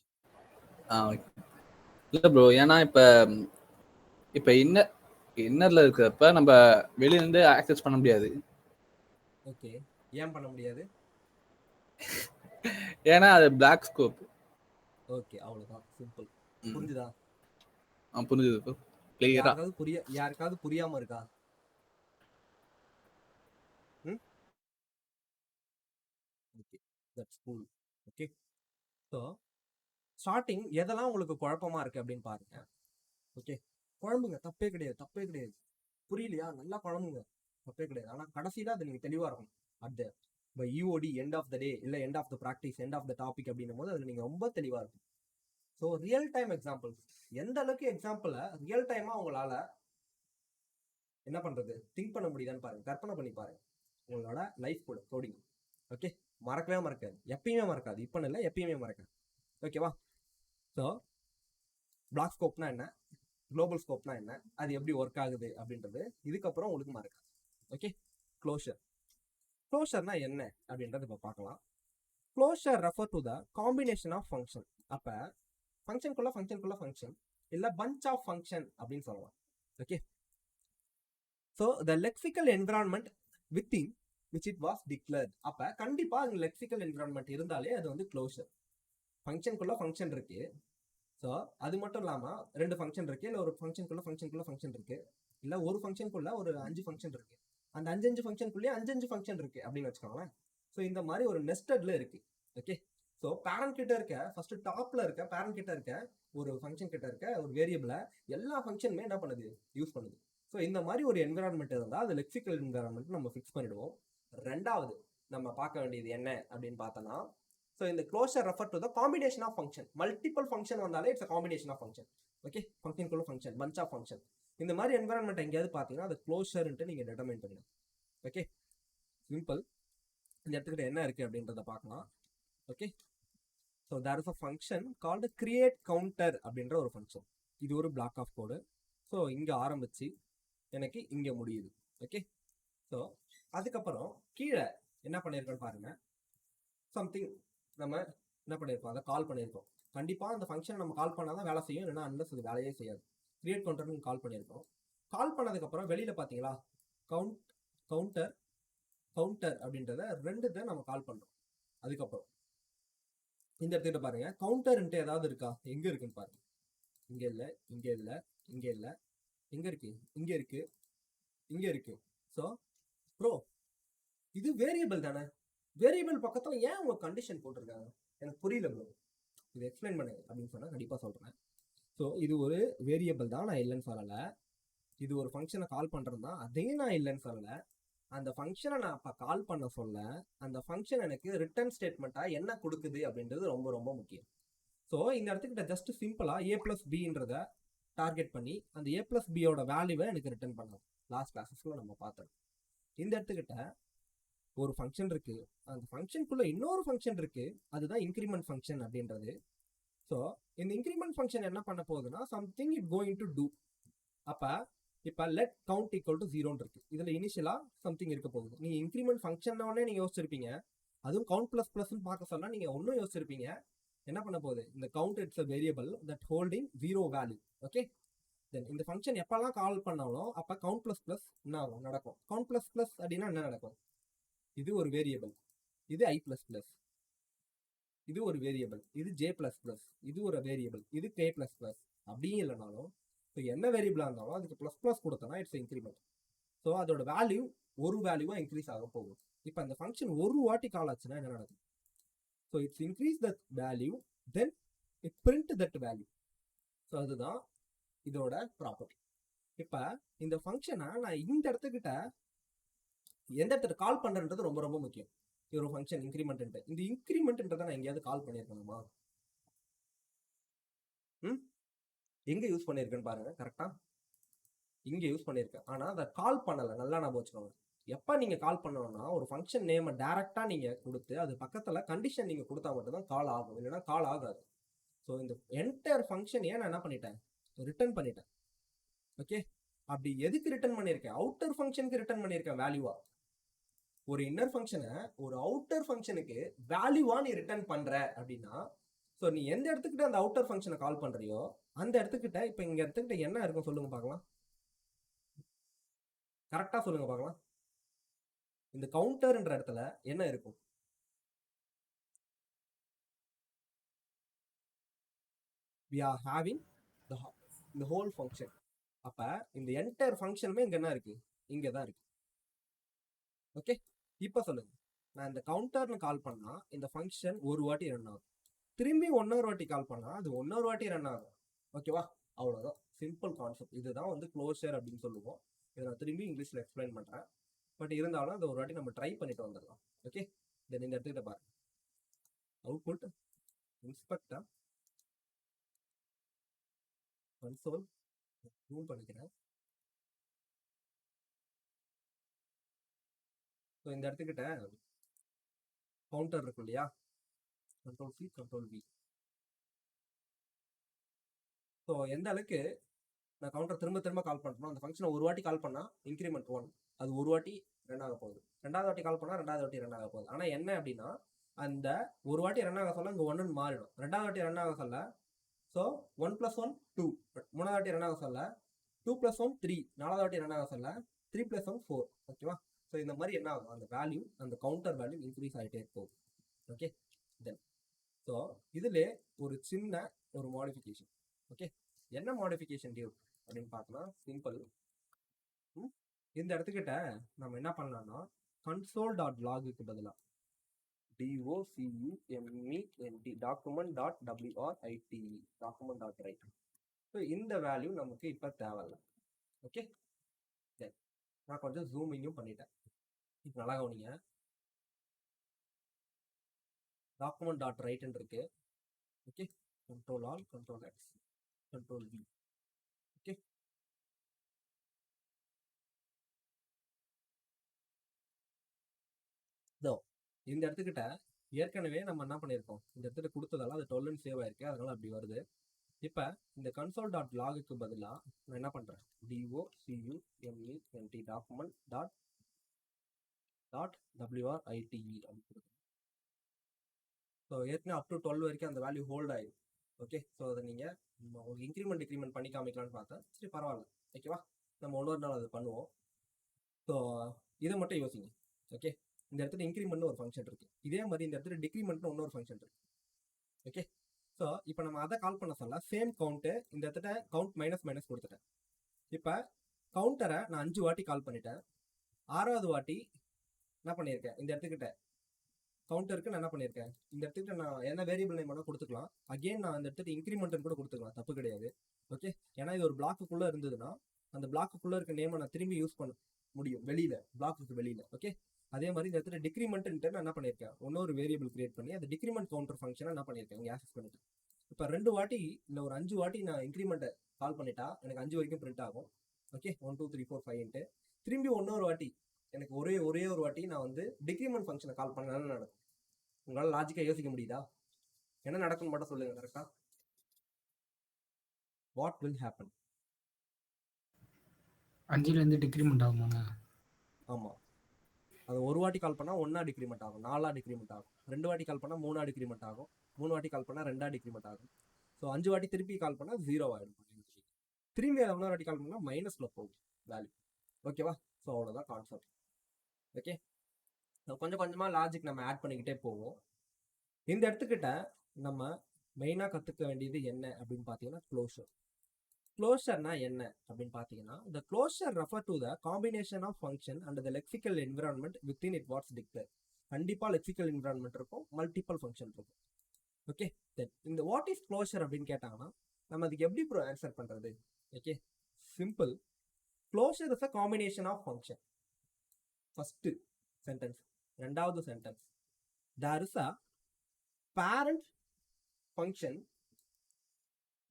இல்லை ப்ரோ, ஏன்னா இப்போ இன்னர்ல இருக்கிறப்ப நம்ம வெளியிலேருந்து ஆக்சஸ் பண்ண முடியாது. ஓகே, ஏன் பண்ண முடியாது? ஏன்னா அது பிளாக் ஸ்கோப். ஓகே, அவ்வளோதான், சிம்பிள். புரிஞ்சுதா? புரிஞ்சுது ப்ரோ, கிளியரா. யாருக்காவது புரியாம இருக்கா? Okay, that's cool. Okay, so starting எதெல்லாம் உங்களுக்கு குழப்பமா இருக்கு அப்படின்னு பாருங்க. ஓகே, குழம்புங்க, தப்பே கிடையாது, தப்பே கிடையாது. புரியலையா? நல்லா குழம்புங்க, தப்பே கிடையாது. ஆனால் கடைசியில் அது நீங்கள் தெளிவாக இருக்கும். அட் இப்போ யூஓடி எண்ட் ஆஃப் த டே, இல்லை end of the practice, end of the topic அப்படின்னும் போது அதில் நீங்கள் ரொம்ப தெளிவாக இருக்கும். ஸோ ரியல் டைம் எக்ஸாம்பிள்ஸ், எந்த அளவுக்கு எக்ஸாம்பிளை ரியல் டைமாக உங்களால் என்ன பண்ணுறது, திங்க் பண்ண முடியுதான்னு பாருங்க, கற்பனை பண்ணி பாருங்க உங்களோட லைஃப் கூட கோடிங். ஓகே, மறக்கவே மறக்காது, எப்பயுமே மறக்காது, இப்போ இல்லை எப்பயுமே மறக்காது. ஓகேவா? ஸோ பிளாக் ஸ்கோப்னா என்ன, குளோபல் ஸ்கோப்னா என்ன, அது எப்படி ஒர்க் ஆகுது அப்படின்றது இதுக்கப்புறம் உங்களுக்கு மறக்காது. Okay, closure. க்ளோஷர்னா என்ன அப்படின்றது இப்போ பார்க்கலாம். Closure refer to the combination of function. அப்போ ஃபங்க்ஷனுக்குள்ள ஃபங்க்ஷன் இல்லை பஞ்ச் ஆஃப் ஃபங்க்ஷன் அப்படின்னு சொல்லலாம். Okay, so the lexical environment within which it was declared. அப்போ கண்டிப்பாக அங்கே லெக்சிக்கல் என்விரான்மெண்ட் இருந்தாலே அது வந்து க்ளோஷர். ஃபங்க்ஷனுக்குள்ள ஃபங்க்ஷன் இருக்கு, ஸோ அது மட்டும் இல்லாமல் 2 ஃபங்க்ஷன் இருக்கு, இல்லை ஒரு ஃபங்க்ஷனுக்குள்ள ஃபங்க்ஷன் இருக்கு, இல்லை ஒரு ஃபங்க்ஷனுக்குள்ள ஒரு 5 ஃபங்க்ஷன் இருக்கு, அந்த 5 ஃபங்க்ஷனுக்குள்ளேயே 5 ஃபங்க்ஷன் இருக்கு அப்படின்னு வச்சுக்கோங்களேன். ஸோ இந்த மாதிரி ஒரு நெஸ்டட்ல இருக்கு. ஓகே, ஸோ பேரண்ட் கிட்ட இருக்க ஃபர்ஸ்ட் டாப்ல இருக்க பேரண்ட் கிட்ட இருக்க ஒரு ஃபங்க்ஷன் கிட்ட இருக்க ஒரு வேரியபிளை எல்லா ஃபங்க்ஷனுமே என்ன பண்ணுது, யூஸ் பண்ணுது. ஸோ இந்த மாதிரி ஒரு என்விரான்மெண்ட் இருந்தால் அது லெக்சிக்கல் என்விரான்மெண்ட் நம்ம ஃபிக்ஸ் பண்ணிடுவோம். ரெண்டாவது நம்ம பார்க்க வேண்டியது என்ன அப்படின்னு பார்த்தோன்னா, ஸோ இந்த closure refer to the combination of function. Multiple function வந்தாலே it's combination of function. Okay, ஃபங்க்ஷனுக்குள்ள ஃபங்க்ஷன், பஞ்ச் ஆஃப் ஃபங்க்ஷன். இந்த மாதிரி என்விரான்மெண்ட் எங்கேயாவது பார்த்தீங்கன்னா அது க்ளோஷர்ன்ட்டு நீங்கள் டிட்டர்மைன் பண்ணிடும். Okay, simple. இந்த இடத்துக்கிட்ட என்ன இருக்குது அப்படின்றத பார்க்கலாம். Okay, so there is a function called create counter அப்படின்ற ஒரு ஃபங்க்ஷன். இது ஒரு பிளாக் ஆஃப் கோடு. ஸோ இங்கே ஆரம்பித்து எனக்கு இங்கே முடியுது. ஓகே, ஸோ அதுக்கப்புறம் கீழே என்ன பண்ணியிருக்கோன்னு பாருங்கள். சம்திங் நம்ம என்ன பண்ணியிருக்கோம், அதை கால் பண்ணியிருக்கோம். கண்டிப்பாக அந்த ஃபங்க்ஷன் நம்ம கால் பண்ணால் தான் வேலை செய்யும், இல்லைன்னா அன்லஸ் அது வேலையே செய்யாது. கிரியேட் கவுண்டர்னு கால் பண்ணியிருக்கோம். கால் பண்ணதுக்கப்புறம் வெளியில் பார்த்தீங்களா கவுண்டர் அப்படின்றத 2 தான் நம்ம கால் பண்ணுறோம். அதுக்கப்புறம் இந்த இடத்துக்கிட்ட பாருங்க, கவுண்டர்ன்ட்டு ஏதாவது இருக்கா, எங்க இருக்குன்னு பாருங்க. இங்க இல்ல, இங்க இல்ல, இங்க இல்ல, எங்க இருக்கு, இங்க இருக்கு, இங்க இருக்கு. ஸோ ப்ரோ இது வேரியபிள் தானே, வேரியபிள் பக்கத்துல ஏன் உங்க கண்டிஷன் போட்டிருக்காங்க எனக்கு புரியல ப்ரோ, இது எக்ஸ்பிளைன் பண்ணுங்க அப்படின்னு சொன்னா கண்டிப்பா சொல்றேன். ஸோ இது ஒரு வேரியபிள் தான், நான் இல்லைன்னு சொல்லலை. இது ஒரு ஃபங்க்ஷனை கால் பண்றது தான், அதையும் நான் இல்லைன்னு சொல்லலை. அந்த ஃபங்க்ஷனை நான் அப்போ கால் பண்ண சொல்ல அந்த ஃபங்க்ஷன் எனக்கு ரிட்டர்ன் ஸ்டேட்மெண்ட்டாக என்ன கொடுக்குது அப்படின்றது ரொம்ப ரொம்ப முக்கியம். ஸோ இந்த இடத்துக்கிட்ட ஜஸ்ட் சிம்பிளாக ஏ ப்ளஸ் பின்றத டார்கெட் பண்ணி அந்த ஏ ப்ளஸ் பியோட வேல்யூவை எனக்கு ரிட்டர்ன் பண்ணலாம். லாஸ்ட் கிளாஸஸில் நம்ம பார்த்தோம். இந்த இடத்துக்கிட்ட ஒரு ஃபங்க்ஷன் இருக்குது, அந்த ஃபங்க்ஷனுக்குள்ளே இன்னொரு ஃபங்க்ஷன் இருக்குது, அதுதான் இன்க்ரிமெண்ட் ஃபங்க்ஷன் அப்படின்றது. ஸோ இந்த இன்க்ரிமெண்ட் ஃபங்க்ஷன் என்ன பண்ண போகுதுன்னா something it going to do. அப்போ இப்போ லெட் கவுண்ட் ஈக்குவல் டு 0 இருக்கு. இதில் இனிஷியலாக சம்திங் இருக்க போகுது. நீங்கள் இன்க்ரிமெண்ட் ஃபங்க்ஷன்னே நீங்கள் யோசிச்சிருப்பீங்க, அதுவும் கவுண்ட் ப்ளஸ் ப்ளஸ்ன்னு பார்க்க சொன்னால் நீங்கள் ஒன்றும் யோசிச்சிருப்பீங்க. என்ன பண்ண போகுது, இந்த count it's a variable that holding 0 value. Okay, then இந்த ஃபங்க்ஷன் எப்போல்லாம் கால் பண்ணாலும் அப்போ கவுண்ட் ப்ளஸ் ப்ளஸ் என்ன ஆகும், நடக்கும். கவுண்ட் ப்ளஸ் ப்ளஸ் அப்படின்னா என்ன நடக்கும், இது ஒரு வேரியபிள், இது ஐ ப்ளஸ் ப்ளஸ், இது ஒரு வேரியபிள், இது ஜே ப்ளஸ் ப்ளஸ், இது ஒரு வேரியபிள், இது கே ப்ளஸ் ப்ளஸ். அப்படியும் இல்லைனாலும் ஸோ என்ன வேரியபிளாக இருந்தாலும் அதுக்கு ப்ளஸ் ப்ளஸ் கொடுத்தோன்னா இட்ஸ் இன்க்ரிமெண்ட். ஸோ அதோட வேல்யூ ஒரு வேல்யூவாக இன்க்ரீஸ் ஆக போகும். இப்போ அந்த ஃபங்க்ஷன் ஒரு வாட்டி கால் ஆச்சுன்னா என்ன நடக்கும், so it's increase that value then it print that value. So அதுதான் இதோட ப்ராப்பர்ட்டி. இப்போ இந்த ஃபங்க்ஷனை நான் இந்த இடத்துக்கிட்ட எந்த இடத்துல கால் பண்ணுறன்றது ரொம்ப ரொம்ப முக்கியம். இது ஒரு ஃபங்க்ஷன் இன்க்ரிமெண்ட்டு, இந்த இன்க்ரிமெண்ட்ன்றதை நான் எங்கேயாவது கால் பண்ணியிருக்கணுமா, எங்கே யூஸ் பண்ணியிருக்கேன்னு பாருங்கள். கரெக்டாக இங்கே யூஸ் பண்ணியிருக்கேன், ஆனால் அதை கால் பண்ணலை. நல்லா நான் வச்சுக்கோங்க. எப்போ நீங்கள் கால் பண்ணணும்னா ஒரு ஃபங்க்ஷன் நேமை டேரெக்டாக நீங்கள் கொடுத்து அது பக்கத்தில் கண்டிஷன் நீங்கள் கொடுத்தா மட்டும்தான் கால் ஆகும், இல்லைன்னா கால் ஆகாது. ஸோ இந்த என்டையர் ஃபங்க்ஷனையே நான் என்ன பண்ணிட்டேன், ரிட்டர்ன் பண்ணிட்டேன். ஓகே, அப்படி எதுக்கு ரிட்டர்ன் பண்ணியிருக்கேன், அவுட்டர் ஃபங்க்ஷனுக்கு ரிட்டர்ன் பண்ணியிருக்கேன் வேல்யூவா. ஒரு இன்னர் ஃபங்க்ஷனை ஒரு அவுட்டர் ஃபங்க்ஷனுக்கு வேல்யூவா நீ ரிட்டர்ன் பண்ணுற அப்படின்னா, ஸோ நீ எந்த இடத்துக்கிட்ட அந்த அவுட்டர் ஃபங்க்ஷனை கால் பண்ணுறியோ அந்த இடத்துக்கிட்ட இப்போ இங்கே இடத்துக்கிட்ட என்ன இருக்கும் சொல்லுங்க பார்க்கலாம், கரெக்டாக சொல்லுங்க பார்க்கலாம். இந்த கவுண்டர்ன்ற இடத்துல என்ன இருக்கும், we are having the whole function. அப்ப இந்த என்டையர் ஃபங்க்ஷனுமே இங்க என்ன இருக்கு, இங்க தான் இருக்கு. ஓகே, இப்போ சொல்லுங்க, நான் இந்த கவுண்டர்னு கால் பண்ணா இந்த ஃபங்க்ஷன் ஒரு வாட்டி ரன் ஆகும், திரும்பி 1 வாட்டி கால் பண்ணா அது 1 வாட்டி ரன் ஆகும். ஓகேவா, அவ்வளோதான் சிம்பிள் கான்செப்ட். இதுதான் வந்து க்ளோஷர் அப்படின்னு சொல்லுவோம். இதை நான் திரும்பி இங்கிலீஷில் எக்ஸ்பிளைன் பண்ணுறேன். பட் இருந்தாலும் அதை ஒரு வாட்டி நம்ம ட்ரை பண்ணிட்டு வந்துடலாம். ஓகே, தென் இந்த இடத்துக்கிட்ட பாருங்க, அவுட்புட் இன்ஸ்பெக்டர் கன்சோல் ஜூம் பண்ணிக்கிறேன். ஸோ இந்த இடத்துக்கிட்ட கவுண்டர் இருக்கும் இல்லையா, control C control V. So எந்த அளவுக்கு நான் கவுண்டர் திரும்ப திரும்ப கால் பண்ணுறோம், அந்த ஃபங்க்ஷனை ஒரு வாட்டி கால் பண்ணால் இன்க்ரிமெண்ட் 1, அது ஒரு வாட்டி ரன் ஆக போகுது. 2வது வாட்டி கால் பண்ணால் 2வது வாட்டி ரன் ஆக போகுது. ஆனால் என்ன அப்படின்னா அந்த ஒரு வாட்டி ரன் ஆக சொல்ல இங்கே 1ன்னு மாறிடும். 2வது வாட்டி ரன் ஆக சொல்ல ஸோ 1 + 1 2, 3வது வாட்டி ரன் ஆக சொல்ல 2 + 1 3, 4வது வாட்டி ரன் ஆக சொல்ல 3 + 1 4. ஓகேவா, ஸோ இந்த மாதிரி என்ன ஆகும், அந்த வேல்யூ அந்த கவுண்டர் வேல்யூ இன்க்ரீஸ் ஆகிட்டே போகும். ஓகே, தென் ஸோ இதில் ஒரு சின்ன ஒரு மாடிஃபிகேஷன். ஓகே, என்ன மாடிஃபிகேஷன் டியூ அப்படின்னு பார்க்கலாம். சிம்பிள், இந்த இடத்துக்கிட்ட நம்ம என்ன பண்ணலாம்னா console.logக்கு பதிலாக DOCUMENT document.write document.write. ஸோ இந்த வேல்யூ நமக்கு இப்போ தேவையில்ல. ஓகே, நான் கொஞ்சம் ஜூமிங்கும் பண்ணிட்டேன். இப்போ நல்லா கவனிங்க, document.write இருக்கு. Okay, Control Alt, Control X, Control V. Okay, இதோ இந்த இடத்துக்கிட்ட ஏற்கனவே நம்ம என்ன பண்ணியிருக்கோம், இந்த இடத்துல கொடுத்ததால அது 12 சேவ் ஆயிருக்கு, அதனால அப்படி வருது. இப்போ இந்த console.logக்கு பதிலாக நான் என்ன பண்ணுறேன், DOCUMENT document.write அப்படின்னு கொடுக்குறேன். ஸோ ஏற்கனவே அப் டு 12 வரைக்கும் அந்த வேல்யூ ஹோல்ட் ஆயிடும். ஓகே, ஸோ அதை நீங்கள் உங்களுக்கு இன்க்ரிமெண்ட் டிக்ரிமெண்ட் பண்ணி காமிக்கலான்னு பார்த்தேன். சரி பரவாயில்ல, ஓகேவா, நம்ம இன்னொரு நாள் அதை பண்ணுவோம். ஸோ இதை மட்டும் யோசிங்க. ஓகே, இந்த இடத்துல இன்க்ரிமெண்ட்னு ஒரு ஃபங்க்ஷன் இருக்குது, இதே மாதிரி இந்த இடத்துல டிக்ரிமெண்ட்னு இன்னொரு ஃபங்க்ஷன் இருக்குது. ஓகே, ஸோ இப்போ நம்ம அதை கால் பண்ண சொல்ல சேம் கவுண்ட்டு இந்த இடத்துல கவுண்ட் மைனஸ் கொடுத்துட்டேன். இப்போ கவுண்டரை நான் 5 வாட்டி கால் பண்ணிட்டேன். 6வது வாட்டி என்ன பண்ணியிருக்கேன், இந்த இடத்துக்கிட்ட கவுண்டருக்கு நான் என்ன பண்ணியிருக்கேன், இந்த இடத்துக்கிட்ட நான் என்ன வேரியபிள் நேம் வேணால் கொடுத்துக்கலாம். அகெயின் நான் இந்த இடத்துக்கு இன்க்ரிமெண்ட்னு கூட கொடுத்துக்கலாம், தப்பு கிடையாது. ஓகே, ஏன்னா இது ஒரு பிளாக்குள்ளே இருந்ததுன்னா அந்த பிளாக்குள்ளே இருக்க நேமை நான் திரும்பி யூஸ் பண்ண முடியும் வெளியில், பிளாக்குக்கு வெளியில். ஓகே, அதே மாதிரி இந்த இடத்துல டிக்ரிமெண்ட்டு நான் என்ன பண்ணியிருக்கேன், இன்னொரு வேரியபிள் கிரியேட் பண்ணி அந்த டிக்ரிமெண்ட் கவுண்டர் ஃபங்க்ஷனை என்ன பண்ணியிருக்கேன் இங்கே ஆக்சஸ் பண்ணிட்டேன். இப்போ 2 வாட்டி இல்லை ஒரு 5 வாட்டி நான் இன்க்ரிமெண்ட்டை கால் பண்ணிட்டா எனக்கு 5 வரைக்கும் பிரிண்ட் ஆகும். ஓகே, 1 2 3 4 5 திரும்பி இன்னொரு வாட்டி எனக்கு ஒரே ஒரு வாட்டி நான் வந்து டிக்ரிமெண்ட் ஃபங்க்ஷனை கால் பண்ணாலும் நடக்கும். உங்களால் லாஜிக்காக யோசிக்க முடியுதா, என்ன நடக்கும்னு மட்டும் சொல்லுங்க கரெக்டா. வாட் வில் ஹேப்பன், 5லேருந்து டிக்ரிமெண்ட் ஆகுமாங்க? ஆமாம், அது ஒரு வாட்டி கால் பண்ணால் 1 டிக்ரிமெண்ட் ஆகும், 4 டிக்ரிமெண்ட் ஆகும், 2 வாட்டி கால் பண்ணால் 3 டிக்ரிமெண்ட் ஆகும், 3 வாட்டி கால் பண்ணால் 2 டிக்ரிமெண்ட் ஆகும். ஸோ 5 வாட்டி திருப்பி கால் பண்ணால் 0 ஆகிடும். திரும்பி அதை 1 வாட்டி கால் பண்ணால் மைனஸில் போகும் வேல்யூ. ஓகேவா, ஸோ அவ்வளோதான் கான்செப்ட். ஓகே, கொஞ்சம் கொஞ்சமாக லாஜிக் நம்ம ஆட் பண்ணிக்கிட்டே போவோம். இந்த இடத்துக்கிட்ட நம்ம மெயினாக கற்றுக்க வேண்டியது என்ன அப்படின்னு பார்த்தீங்கன்னா க்ளோஷர். க்ளோஷர்னா என்ன அப்படின்னு பார்த்தீங்கன்னா, the closure refer to the combination of function and the lexical environment within it what's declared. கண்டிப்பாக லெக்சிக்கல் என்விரான்மெண்ட் இருக்கும், மல்டிபிள் ஃபங்க்ஷன் இருக்கும். ஓகே, தென் இந்த வாட் இஸ் க்ளோஷர் அப்படின்னு கேட்டாங்கன்னா நம்ம அதுக்கு எப்படி ஆன்சர் பண்ணுறது. Okay, simple, closure is a combination of function. First sentence. ரெண்டாவது sentence, there is a parent function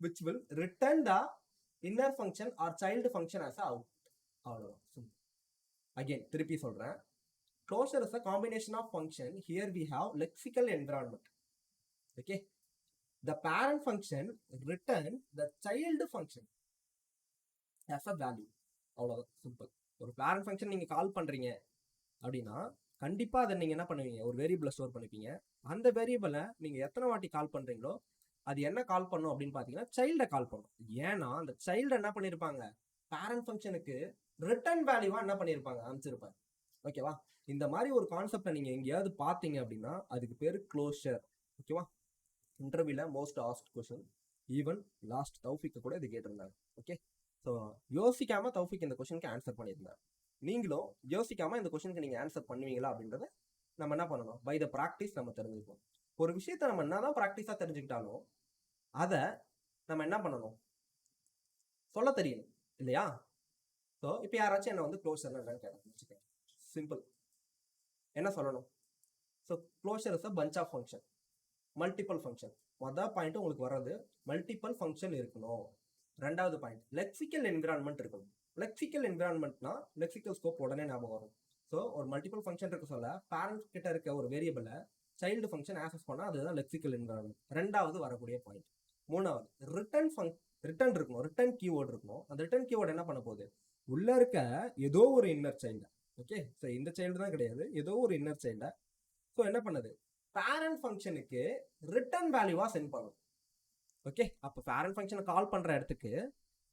which will return the inner function or child function as a output. அவ்வளோதான். Again திருப்பி சொல்கிறேன், closure is a combination of function. Here we have lexical environment. Okay, the parent function return the child function as a value. அவ்வளோதான், simple. ஒரு parent function நீங்கள் கால் பண்ணுறீங்க அப்படின்னா கண்டிப்பாக அதை நீங்கள் என்ன பண்ணுவீங்க, ஒரு வேரியபிளை ஸ்டோர் பண்ணிப்பீங்க. அந்த வேரியபிளை நீங்கள் எத்தனை வாட்டி கால் பண்ணுறீங்களோ அது என்ன கால் பண்ணும் அப்படின்னு பார்த்தீங்கன்னா சைல்டை கால் பண்ணும். ஏன்னா அந்த சைல்டை என்ன பண்ணியிருப்பாங்க, பேரண்ட் ஃபங்க்ஷனுக்கு ரிட்டர்ன் வேல்யூவாக என்ன பண்ணியிருப்பாங்க, அமைச்சிருப்பாங்க. ஓகேவா, இந்த மாதிரி ஒரு கான்செப்டை நீங்கள் எங்கேயாவது பார்த்தீங்க அப்படின்னா அதுக்கு பேர் க்ளோஷர். ஓகேவா, இன்டர்வியூவில் most asked question, even last தௌஃபிக்கு கூட இது கேட்டிருந்தாங்க. ஓகே, ஸோ யோசிக்காமல் தௌஃபிக் இந்த கொஸ்டினுக்கு ஆன்சர் பண்ணியிருந்தாங்க. நீங்களும் யோசிக்காமல் இந்த கொஸ்டினுக்கு நீங்கள் ஆன்சர் பண்ணுவீங்களா அப்படின்றத நம்ம என்ன பண்ணணும், பை த ப்ராக்டிஸ் நம்ம தெரிஞ்சுக்கணும். ஒரு விஷயத்தை நம்ம என்ன தான் ப்ராக்டிஸாக தெரிஞ்சுக்கிட்டாலும் அதை நம்ம என்ன பண்ணணும், சொல்ல தெரியணும் இல்லையா. ஸோ இப்போ யாராச்சும் என்ன வந்து க்ளோஷர்னா என்னன்னு கேட்டேன், சிம்பிள் என்ன சொல்லணும். So closure is a bunch of function, multiple function. மொதல் பாயிண்ட் உங்களுக்கு வர்றது மல்டிபிள் ஃபங்க்ஷன் இருக்கணும். ரெண்டாவது பாயிண்ட் லெக்சிக்கல் என்விரான்மெண்ட் இருக்கணும். லெக்சிக்கல் என்விரான்மெண்ட்னா லெக்சிக்கல் ஸ்கோப் உடனே ஞாபகம் வரும். ஸோ ஒரு மல்டிபிள் ஃபங்க்ஷன் இருக்க சொல்ல பேரண்ட் கிட்ட இருக்க ஒரு வேரியபிளை சைல்டு ஃபங்க்ஷன் ஆக்சஸ் பண்ணால் அதுதான் லெக்சிக்கல் என்விரான்மெண்ட். ரெண்டாவது வரக்கூடிய பாயிண்ட். மூணாவது ரிட்டர்ன் இருக்கணும், ரிட்டர்ன் கீவேர்டு இருக்கணும். அந்த ரிட்டர்ன் கீவேர்டு என்ன பண்ண போகுது, உள்ள இருக்க ஏதோ ஒரு இன்னர் சைல்டு. ஓகே, ஸோ இந்த சைல்டு தான் கிடையாது, ஏதோ ஒரு இன்னர் சைல்டை ஸோ என்ன பண்ணுது, பேரண்ட் ஃபங்க்ஷனுக்கு ரிட்டர்ன் வேல்யூவாக சென்ட் பண்ணும். ஓகே, அப்போ பேரண்ட் ஃபங்க்ஷனை கால் பண்ணுற இடத்துக்கு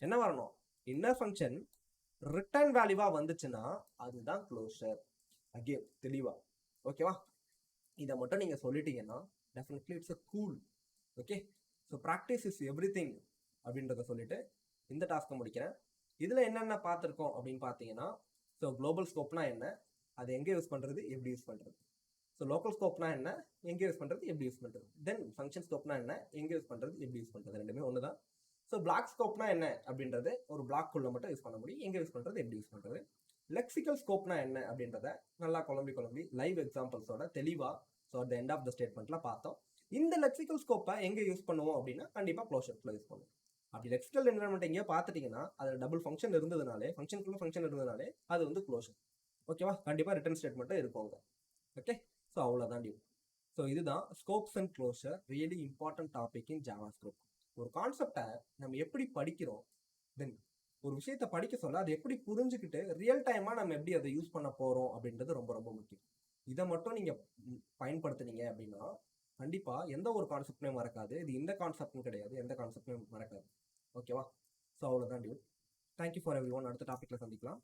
என்ன வரணும், இன்னர் ஃபங்க்ஷன் ரிட்டர்ன் வேல்யூவாக வந்துச்சுன்னா அதுதான் க்ளோஷர். அகெயின் தெளிவா. ஓகேவா, இதை மட்டும் நீங்கள் சொல்லிட்டீங்கன்னா definitely it's a cool. Okay, so practice is every thing அப்படின்றத சொல்லிட்டு இந்த டாஸ்க்கை முடிக்கிறேன். இதில் என்னென்ன பார்த்துருக்கோம் அப்படின்னு பார்த்தீங்கன்னா, ஸோ குளோபல் ஸ்கோப்னா என்ன, அது எங்கே யூஸ் பண்ணுறது, எப்படி யூஸ் பண்ணுறது. ஸோ லோக்கல் ஸ்கோப்னா என்ன, எங்கே யூஸ் பண்ணுறது, எப்படி யூஸ் பண்ணுறது. தென் ஃபங்க்ஷன் ஸ்கோப்னா என்ன, எங்கே யூஸ் பண்ணுறது, எப்படி யூஸ் பண்ணுறது, ரெண்டுமே ஒன்று தான். ஸோ பிளாக் ஸ்கோப்னா என்ன அப்படின்றது ஒரு பிளாக்குள்ளே மட்டும் யூஸ் பண்ண முடியும், எங்கே யூஸ் பண்ணுறது, எப்படி யூஸ் பண்ணுறது. லெக்சிக்கல் ஸ்கோப்னா என்ன அப்படின்றத நல்லா குழம்பி லைவ் எக்ஸாம்பிள்ஸோட தெளிவாக so at the end of the ஸ்டேட்மெண்ட்ல பார்த்தோம். இந்த லெக்சிக்கல் ஸ்கோப்பை எங்கே யூஸ் பண்ணுவோம் அப்படின்னா கண்டிப்பாக க்ளோஷர்ல யூஸ் பண்ணுவோம். அப்படி லெக்சிக்கல் என்வரன்மெண்ட் எங்கேயோ பார்த்துட்டீங்கன்னா அதில் டபுள் ஃபங்க்ஷன் இருந்ததுனாலே ஃபங்க்ஷன் இருந்ததுனாலே அது வந்து க்ளோஷர். ஓகேவா, கண்டிப்பாக ரிட்டர்ன் ஸ்டேட்மெண்ட்டும் இருக்குங்க. ஓகே, ஸோ அவ்வளோதான் டியூ. ஸோ இதுதான் scopes and closure, really important topic in JavaScript. ஒரு கான்செப்டை நம்ம எப்படி படிக்கிறோம், தென் ஒரு விஷயத்தை படிக்க சொல்ல அதை எப்படி புரிஞ்சுக்கிட்டு ரியல் டைமாக நம்ம எப்படி அதை யூஸ் பண்ண போகிறோம் அப்படின்றது ரொம்ப ரொம்ப முக்கியம். இதை மட்டும் நீங்கள் பயன்படுத்துனீங்க அப்படின்னா கண்டிப்பாக எந்த ஒரு கான்செப்ட்லையும் மறக்காது. இது இந்த கான்செப்ட்னு கிடையாது, எந்த கான்செப்ட்லையும் மறக்காது. ஓகேவா, ஸோ அவ்வளோதான் டியூ. Thank you for everyone. அடுத்த டாப்பிக்கில் சந்திக்கலாம்.